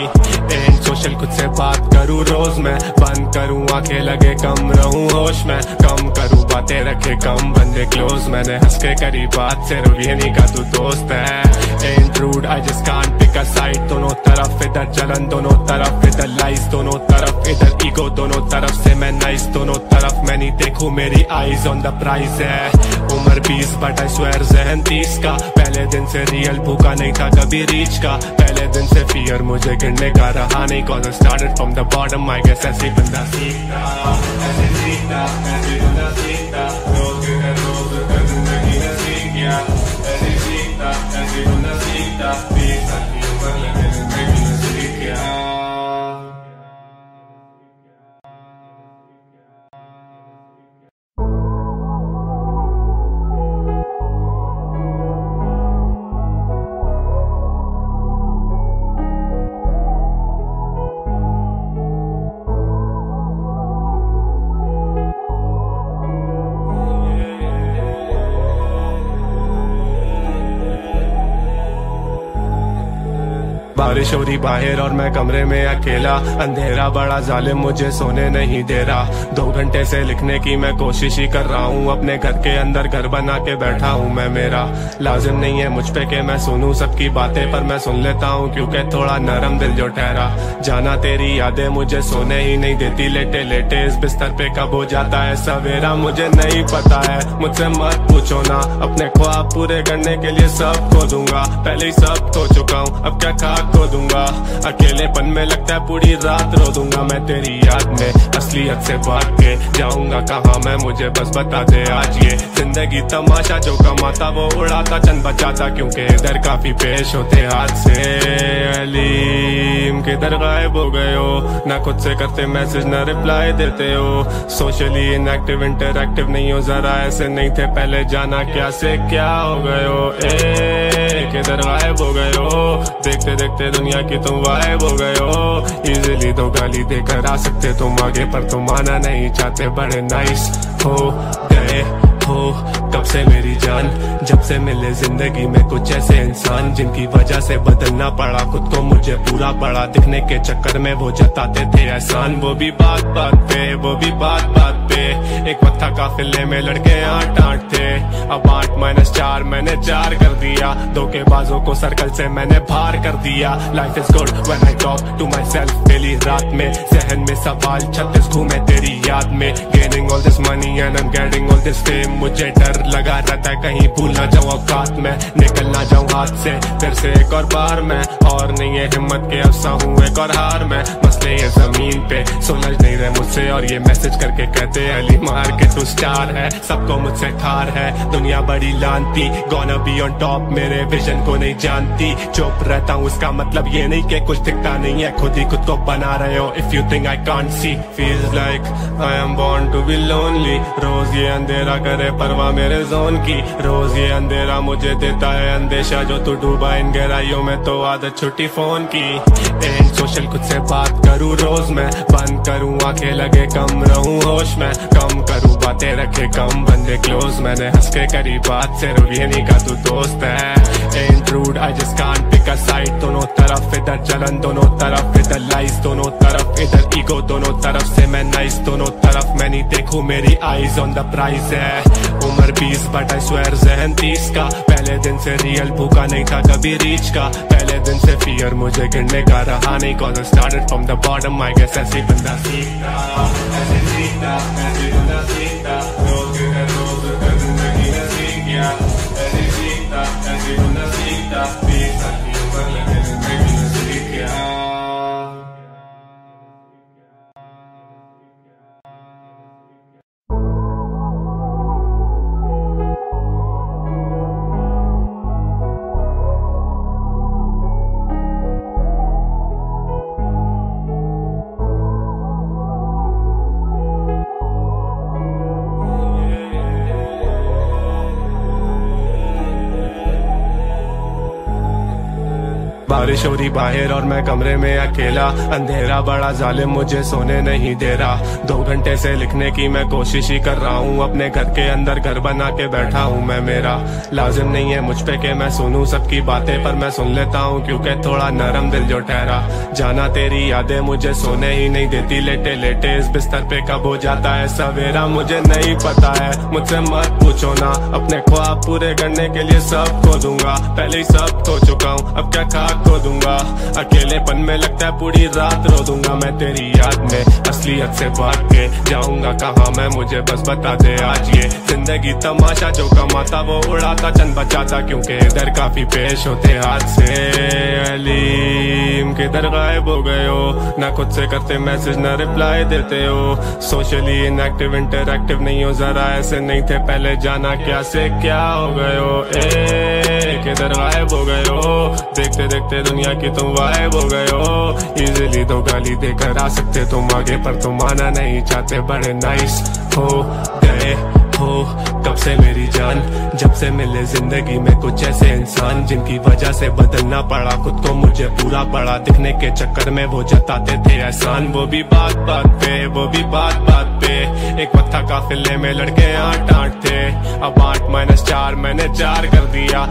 एंड सोशल खुद से बात करूँ रोज मैं, बंद करूँ आंखें लगे कम रहूँ होश में, कम करूँ बातें रखे कम बंदे क्लोज। मैंने हंस के करी बात सिर्फ ये नहीं का तू दोस्त है। And rude I just can't pick a side, दोनों तरफ इधर जलन, दोनों तरफ इधर लाइस, दोनों तरफ इधर ईगो, दोनों तरफ से मैं नाइस, दोनों तरफ मैं नहीं देखूं मेरी आईज ऑन द प्राइस है। उम्र 20 बट आई स्वेयर जहन 30 का, पहले दिन से रियल भूखा नहीं था कभी रीच का। पहले दिन से फियर मुझे गिरने का रहा नहीं, cause I started from the bottom, I guess ऐसे बंदा सीखता, ऐसे सीखता, ऐसे बंदा सीखता। रोज है रोज का जिंदगी ने सीख गया, ऐसे सीखता, ऐसे बंदा सीखता। 20 साल की उम्र लगे जिंदगी ने सीख गया। बारिश हो रही बाहर और मैं कमरे में अकेला, अंधेरा बड़ा जालिम मुझे सोने नहीं दे रहा। 2 घंटे से लिखने की मैं कोशिश ही कर रहा हूँ, अपने घर के अंदर घर बना के बैठा हूँ मैं। मेरा लाजिम नहीं है मुझ पे के मैं सुनूं सबकी बातें, पर मैं सुन लेता हूँ क्योंकि थोड़ा नरम दिल जो ठहरा। जाना तेरी यादें मुझे सोने ही नहीं देती, लेटे लेटे इस बिस्तर पे कब हो जाता है सवेरा मुझे नहीं पता है। मुझसे मत पूछो ना, अपने ख्वाब पूरे करने के लिए सब खो दूंगा, पहले ही सब खो चुका हूँ अब क्या खाक खो दूंगा। अकेलेपन में लगता है पूरी रात रो दूंगा मैं तेरी याद में, असलियत से भाग के जाऊंगा कहाँ मैं, मुझे बस बता दे आज। ये जिंदगी तमाशा जो कमाता वो उड़ाता चंद बचाता, क्योंकि इधर काफी पेश होते हाथ से। अलीम किधर गायब हो गए हो, ना खुद से करते मैसेज ना रिप्लाई देते हो, सोशली इनएक्टिव इंटरएक्टिव नहीं हो, जरा ऐसे नहीं थे पहले, जाना क्या से क्या हो गए हो। किधर गायब हो गए हो, देखते देखते दुनिया की तुम वायब हो गए हो। इजीली तो गाली देकर आ सकते तुम आगे, पर तुम आना नहीं चाहते, बड़े नाइस हो गए हो कब से मेरी जान, जब से मिले जिंदगी में कुछ ऐसे इंसान जिनकी वजह से बदलना पड़ा खुद को, मुझे पूरा पड़ा दिखने के चक्कर में वो जताते थे एहसान। वो भी बात बात पे, वो भी बात बात पे, एक वक्त था काफिले में लड़के 8-8 थे, अब 8-4 मैंने 4 कर दिया, धोखेबाजों को सर्कल से मैंने बाहर कर दिया। Life is good when I talk to myself daily, रात में जहन में सवाल 36 घूमे तेरी याद में। Gaining all this money and I am getting all this fame, मुझे डर लगा रहता है कहीं भूल ना जाऊं औकात में, निकल ना जाऊं हाथ से फिर से एक और बार मैं, और नहीं है हिम्मत के अफसा हूँ एक और हार में। मसले ये जमीन पे सुलझ नहीं रहे मुझसे, और ये मैसेज करके कहते अली मार के तू स्टार है, सबको मुझसे ठार है दुनिया बड़ी लानती, गोना बी ऑन टॉप मेरे विजन को नहीं जानती। चुप रहता हूँ इसका मतलब ये नहीं कि कुछ दिखता नहीं है, खुद ही खुद को बना रहे हो। If you think I can't see, feels like I am born to be lonely, रोज ये अंधेरा करे परवाह मेरे जोन की, रोज ये अंधेरा मुझे देता है अंदेशा, जो तू डूबा इन गहराइयों में तो आदत छुट्टी फोन की। एंड सोशल खुद से बात करूँ रोज मैं, बंद करूँ आंखें लगे कम रहूँ होश में, कम करूँ बातें रखे कम बंदे क्लोज, मैंने हंस के करी बात से ये नहीं का तू दोस्त है। And rude I just can't pick a side, दोनों तरफ इधर जलन दोनों तरफ इधर लाइस, दोनों तरफ इधर ईगो दोनों तरफ से मैं नाइस, दोनों तरफ मैं नहीं देखूं मेरी आईज ऑन द प्राइज है। उम्र 20 बट आई स्वेयर जहन 30 का, पहले दिन से रियल भूखा नहीं था कभी रीच का, पहले दिन से फियर मुझे गिरने का रहा नहीं, cause I started from the bottom, I guess ऐसे बंदा सीखता, ऐसे सीखता, ऐसे बंदा सीखता, रोज कर जिंदगी में सीख गया, ऐसे सीखता, ऐसे बंदा सीखता, 20 साल की उम्र लगे जिंदगी में सीख गया। बारिश हो रही बाहर और मैं कमरे में अकेला, अंधेरा बड़ा जालिम मुझे सोने नहीं दे रहा। 2 घंटे से लिखने की मैं कोशिश ही कर रहा हूँ, अपने घर के अंदर घर बना के बैठा हूँ मैं। मेरा लाजिम नहीं है मुझ पे के मैं सुनूं सबकी बातें, पर मैं सुन लेता हूँ क्योंकि थोड़ा नरम दिल जो ठहरा। जाना तेरी यादें मुझे सोने ही नहीं देती, लेटे लेटे इस बिस्तर पे कब हो जाता है सवेरा मुझे नहीं पता है। मुझसे मत पूछो ना, अपने ख्वाब पूरे करने के लिए सब खो दूंगा, पहले ही सब खो चुका हूँ अब क्या खाक खो दूंगा। अकेलेपन में लगता है पूरी रात रो दूंगा मैं तेरी याद में, असलियत से भाग के जाऊंगा कहाँ मैं, मुझे बस बता दे आज। ये जिंदगी तमाशा जो कमाता वो उड़ाता चंद बचाता, क्योंकि इधर काफी पेश होते हाथ से। अलीम किधर गायब हो गए हो, ना खुद से करते मैसेज ना रिप्लाई देते हो, सोशली इनएक्टिव इंटरएक्टिव नहीं हो, जरा ऐसे नहीं थे पहले, जाना क्या से क्या हो गए हो। किधर गायब हो गए हो, देखते देखते दुनिया की तुम वायब हो गए हो। इजीली तो गाली देकर आ सकते तुम आगे, पर तुम आना नहीं चाहते, बड़े नाइस हो गए हो कब से मेरी जान, जब से मिले जिंदगी में कुछ ऐसे इंसान जिनकी वजह से बदलना पड़ा खुद को, मुझे पूरा पड़ा दिखने के चक्कर में वो जताते थे एहसान। वो भी बात बात पे, वो भी बात बात पे, एक वक्त था काफिले में लड़के 8-8 थे, अब 8-4 मैंने 4 कर दिया।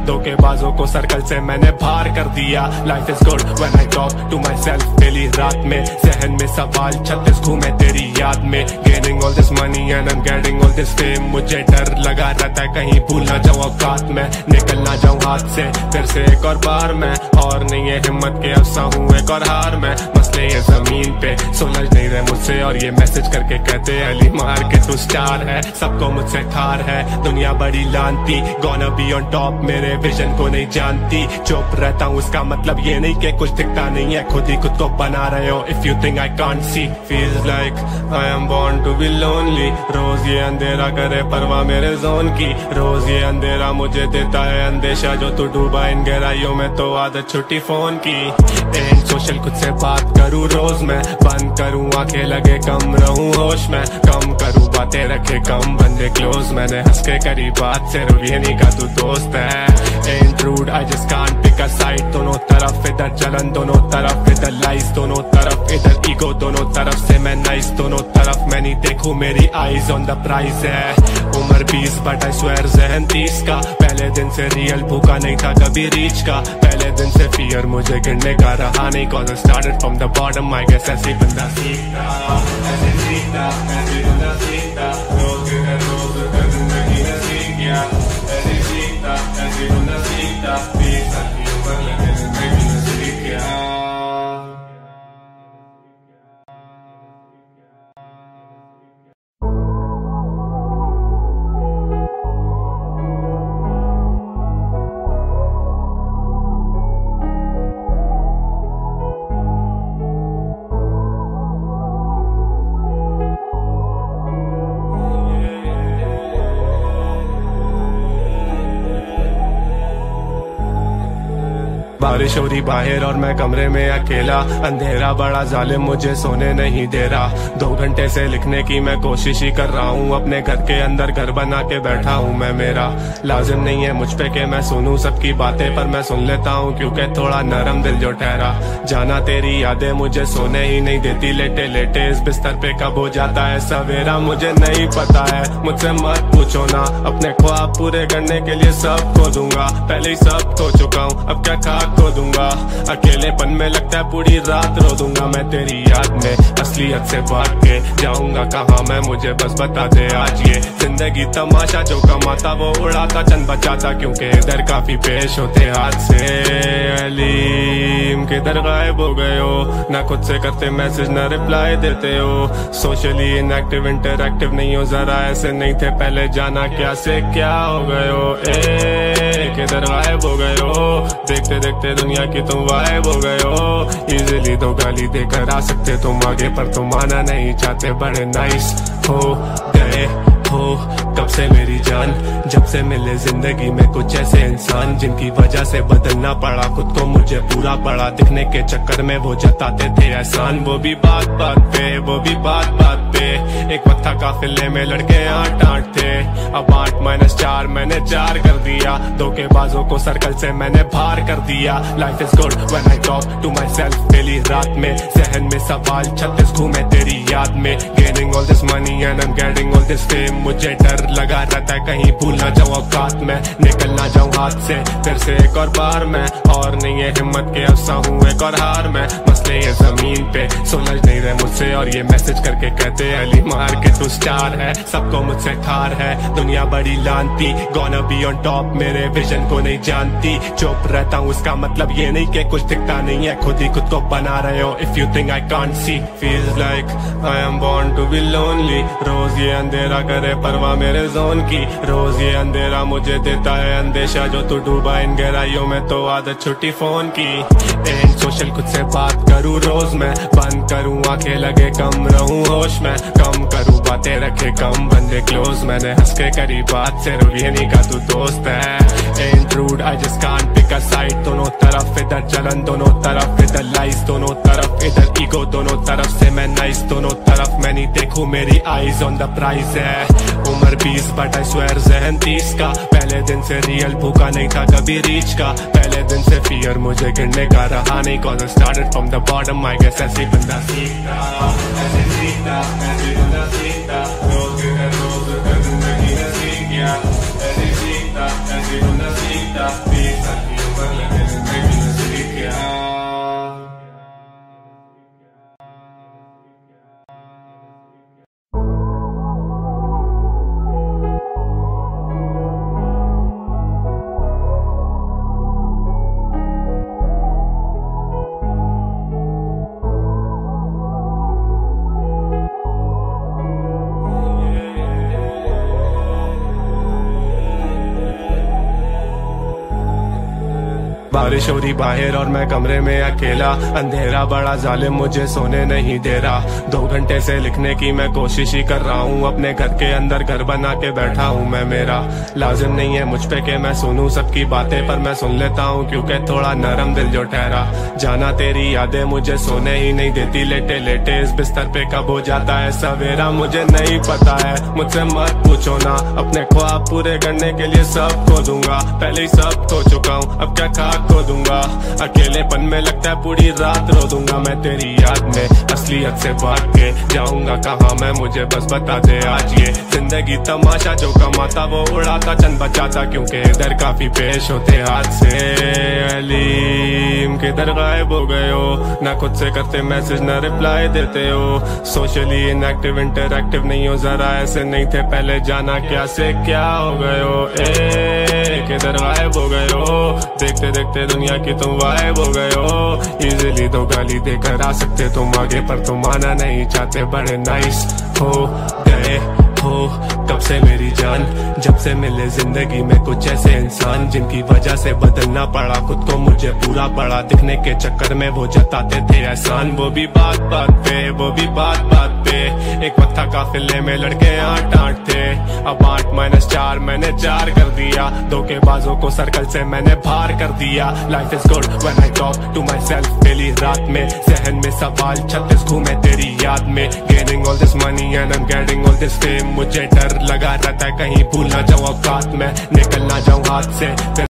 धोखेबाजों को सर्कल से मैंने बाहर कर दिया। Life is good when I talk to myself daily रात में। जहन में सवाल 36 घूमे तेरी याद में। Gaining all this money and I am getting all this fame. मुझे डर लगा रहता है कहीं भूल ना जाऊं औकात में, निकल ना जाऊं हाथ से फिर से एक और बार मैं। और नहीं है हिम्मत के अफसा हूँ एक और हार में। मसले ये जमीन पे सुलझ नहीं रहे मुझसे और ये मैसेज करके कहते अली मार के तू स्टार है। सबको मुझसे ठार है दुनिया बड़ी लानती। गोना बी ऑन टॉप मेरे विजन को नहीं जानती। चुप रहता हूँ इसका मतलब ये नहीं कि कुछ दिखता नहीं है, खुद ही खुद को बना रहे हो। If you think I can't see feels like I am born to be lonely. रोज ये अंधेरा करे परवाह मेरे जोन की। रोज ये अंधेरा मुझे देता है अंदेशा जो तू डूबा इन गहराइयों में तो आदत छुट्टी फोन की। एंड सोशल खुद से बात करूँ रोज मैं, बंद करूँ आंखें लगे कम रहूँ होश में। कम करूँ बातें रखे कम बंदे क्लोज। मैंने हंस के करी बात सिर्फ ये नहीं का तू दोस्त है। Ain't rude, I just can't pick a side। दोनों तरफ इधर जलन दोनों तरफ इधर लाइस दोनों तरफ इधर ईगो दोनों तरफ से मैं नाइस दोनों तरफ मैं नहीं देखूं मेरी आईज ऑन द प्राइज है। उम्र 20 बट आई स्वेयर जहन 30 का। पहले दिन से रियल भूखा नहीं था कभी रीच का। पहले दिन से फियर मुझे गिरने का रहा नहीं cause I started from the bottom। I guess ऐसे बंदा सीखता ऐसे सीखता ऐसे बंदा सीखता। रोज कर जिंदगी ने सीख गया ऐसे सीखता ऐसे बंदा सीखता। 20 साल की उम्र लगे जिंदगी ने सीख गया। बारिश हो रही बाहर और मैं कमरे में अकेला। अंधेरा बड़ा जालिम मुझे सोने नहीं दे रहा। 2 घंटे से लिखने की मैं कोशिश ही कर रहा हूँ। अपने घर के अंदर घर बना के बैठा हूँ मैं। मेरा लाजिम नहीं है मुझ पे कि मैं सुनूं सबकी बातें, पर मैं सुन लेता हूँ क्योंकि थोड़ा नरम दिल जो ठहरा। जाना तेरी यादें मुझे सोने ही नहीं देती। लेटे लेटे इस बिस्तर पे कब हो जाता है सवेरा मुझे नहीं पता है। मुझसे मत पूछो ना, अपने ख्वाब पूरे करने के लिए सब खो दूंगा। पहले ही सब खो चुका हूँ अब क्या खाक खो दूंगा। अकेलेपन में लगता है पूरी रात रो दूंगा मैं तेरी याद में। असलियत से भाग के जाऊंगा कहाँ मैं, मुझे बस बता दे आज। ये जिंदगी तमाशा जो कमाता वो उड़ाता चंद बचाता, क्योंकि इधर काफी पेश होते हाथ से। अलीम किधर गायब हो गए हो, ना खुद से करते मैसेज ना रिप्लाई देते हो। सोशली इनएक्टिव इंटरएक्टिव नहीं हो, जरा ऐसे नहीं थे पहले, जाना क्या से क्या हो गए हो। किधर गायब हो गए हो, देखते देखते दुनिया की तुम गायब हो गए हो। इजीली तो गाली देकर आ सकते तुम आगे, पर तुम आना नहीं चाहते, बड़े नाइस हो गए हो कब से मेरी जान। जब से मिले जिंदगी में कुछ ऐसे इंसान जिनकी वजह से बदलना पड़ा खुद को, मुझे पूरा बड़ा दिखने के चक्कर में वो जताते थे एहसान। वो भी बात बात पे, वो भी बात बात पे। एक वक्त था काफिले में लड़के 8-8 थे, अब 8-4 मैंने 4 कर दिया। धोखेबाजों को सर्कल से मैंने बाहर कर दिया। Life is good when I talk to myself daily रात में। जहन में सवाल 36 घूमे तेरी याद में। Gaining all this money and I am getting all this fame. मुझे डर लगा रहता है कहीं भूल ना जाऊं औकात में, निकल ना जाऊं हाथ से फिर से एक और बार मैं। और नहीं है हिम्मत के अफसा हूँ एक और हार में। मसले ये जमीन पे सुलझ नहीं रहे मुझसे, और ये मैसेज करके कहते अली मार के तू स्टार है। सबको मुझसे ठार है दुनिया बड़ी लानती। गोना बी ऑन टॉप मेरे विजन को नहीं जानती। चुप रहता हूँ इसका मतलब ये नहीं कि कुछ दिखता नहीं है, खुद ही खुद को बना रहे हो। If you think I can't see feels like I am born to be lonely. रोज ये अंधेरा करे परवाह मेरे जोन की। रोज ये अंधेरा मुझे देता है अंदेशा जो तू डूबा इन गहराइयों में तो आदत छुट्टी फोन की। एंड सोशल खुद से बात करूँ रोज मैं, बंद करूँ आंखें लगे कम रहूँ होश में। कम करूँ बातें रखे कम बंदे क्लोज। मैंने हंस के करी बात सिर्फ ये नहीं का तू दोस्त है। And rude I just can't pick a side. दोनों तरफ इधर जलन दोनों तरफ इधर लाइस दोनों तरफ इधर ईगो दोनों तरफ से मैं नाइस दोनों तरफ मैं नहीं देखूं मेरी आईज ऑन द प्राइज है। उम्र 20 बट आई स्वेयर जहन 30 का। पहले दिन से रियल भूखा नहीं था कभी रीच का। पहले दिन से फियर मुझे गिरने का रहा नहीं cause I started from the bottom। I guess ऐसे बंदा सीखता ऐसे सीखता ऐसे बंदा सीखता। रोज कर जिंदगी ने सीख गया ऐसे सीखता। सीखता, ऐसे होना सीखता, 20 साल की उम्र लगे जिंदगी में सीख गया। बारिश हो रही बाहर और मैं कमरे में अकेला, अंधेरा बड़ा जालिम मुझे सोने नहीं दे रहा। 2 घंटे से लिखने की मैं कोशिश ही कर रहा हूँ, अपने घर के अंदर घर बना के बैठा हूँ मैं। मेरा लाजिम नहीं है मुझ पे कि मैं सुनूं सबकी बातें, पर मैं सुन लेता हूँ क्योंकि थोड़ा नरम दिल जो ठहरा। जाना तेरी यादें मुझे सोने ही नहीं देती, लेटे लेटे इस बिस्तर पे कब हो जाता है सवेरा मुझे नहीं पता है। मुझसे मत पूछो ना, अपने ख्वाब पूरे करने के लिए सब खो दूंगा, पहले ही सब खो चुका हूँ अब क्या खाक खो दूंगा। अकेलेपन में लगता है पूरी रात रो दूंगा मैं तेरी याद में, असलियत से भाग के जाऊंगा कहाँ मैं, मुझे बस बता दे आज। ये जिंदगी तमाशा, जो कमाता वो उड़ाता चंद बचाता, क्योंकि इधर काफी पेश होते हाथ से। अलीम किधर गायब हो गए हो, ना खुद से करते मैसेज ना रिप्लाई देते हो, सोशली इनएक्टिव इंटरएक्टिव नहीं हो, जरा ऐसे नहीं थे पहले, जाना क्या से क्या हो गए हो। किधर गायब हो गए हो, देखते देखते दुनिया की तुम गायब हो गए हो। इजीली तो गाली देकर आ सकते तुम आगे, पर तुम आना नहीं चाहते, बड़े नाइस हो गए हो कब से मेरी जान, जब से मिले जिंदगी में कुछ ऐसे इंसान जिनकी वजह से बदलना पड़ा खुद को, मुझे पूरा पड़ा दिखने के चक्कर में वो जताते थे एहसान। वो भी बात बात पे, वो भी बात बात पे, एक वक्त था काफिले में लड़के 8-8 थे, अब 8-4 मैंने 4 कर दिया। धोखेबाजों को सर्कल से मैंने बाहर कर दिया। Life is good when I talk to myself, पहली रात में जहन में सवाल 36 घूमे तेरी याद में। Gaining all this money and I am getting all this fame, मुझे डर लगा रहता है कहीं भूल ना जाऊं औकात में, निकल ना जाऊं हाथ से।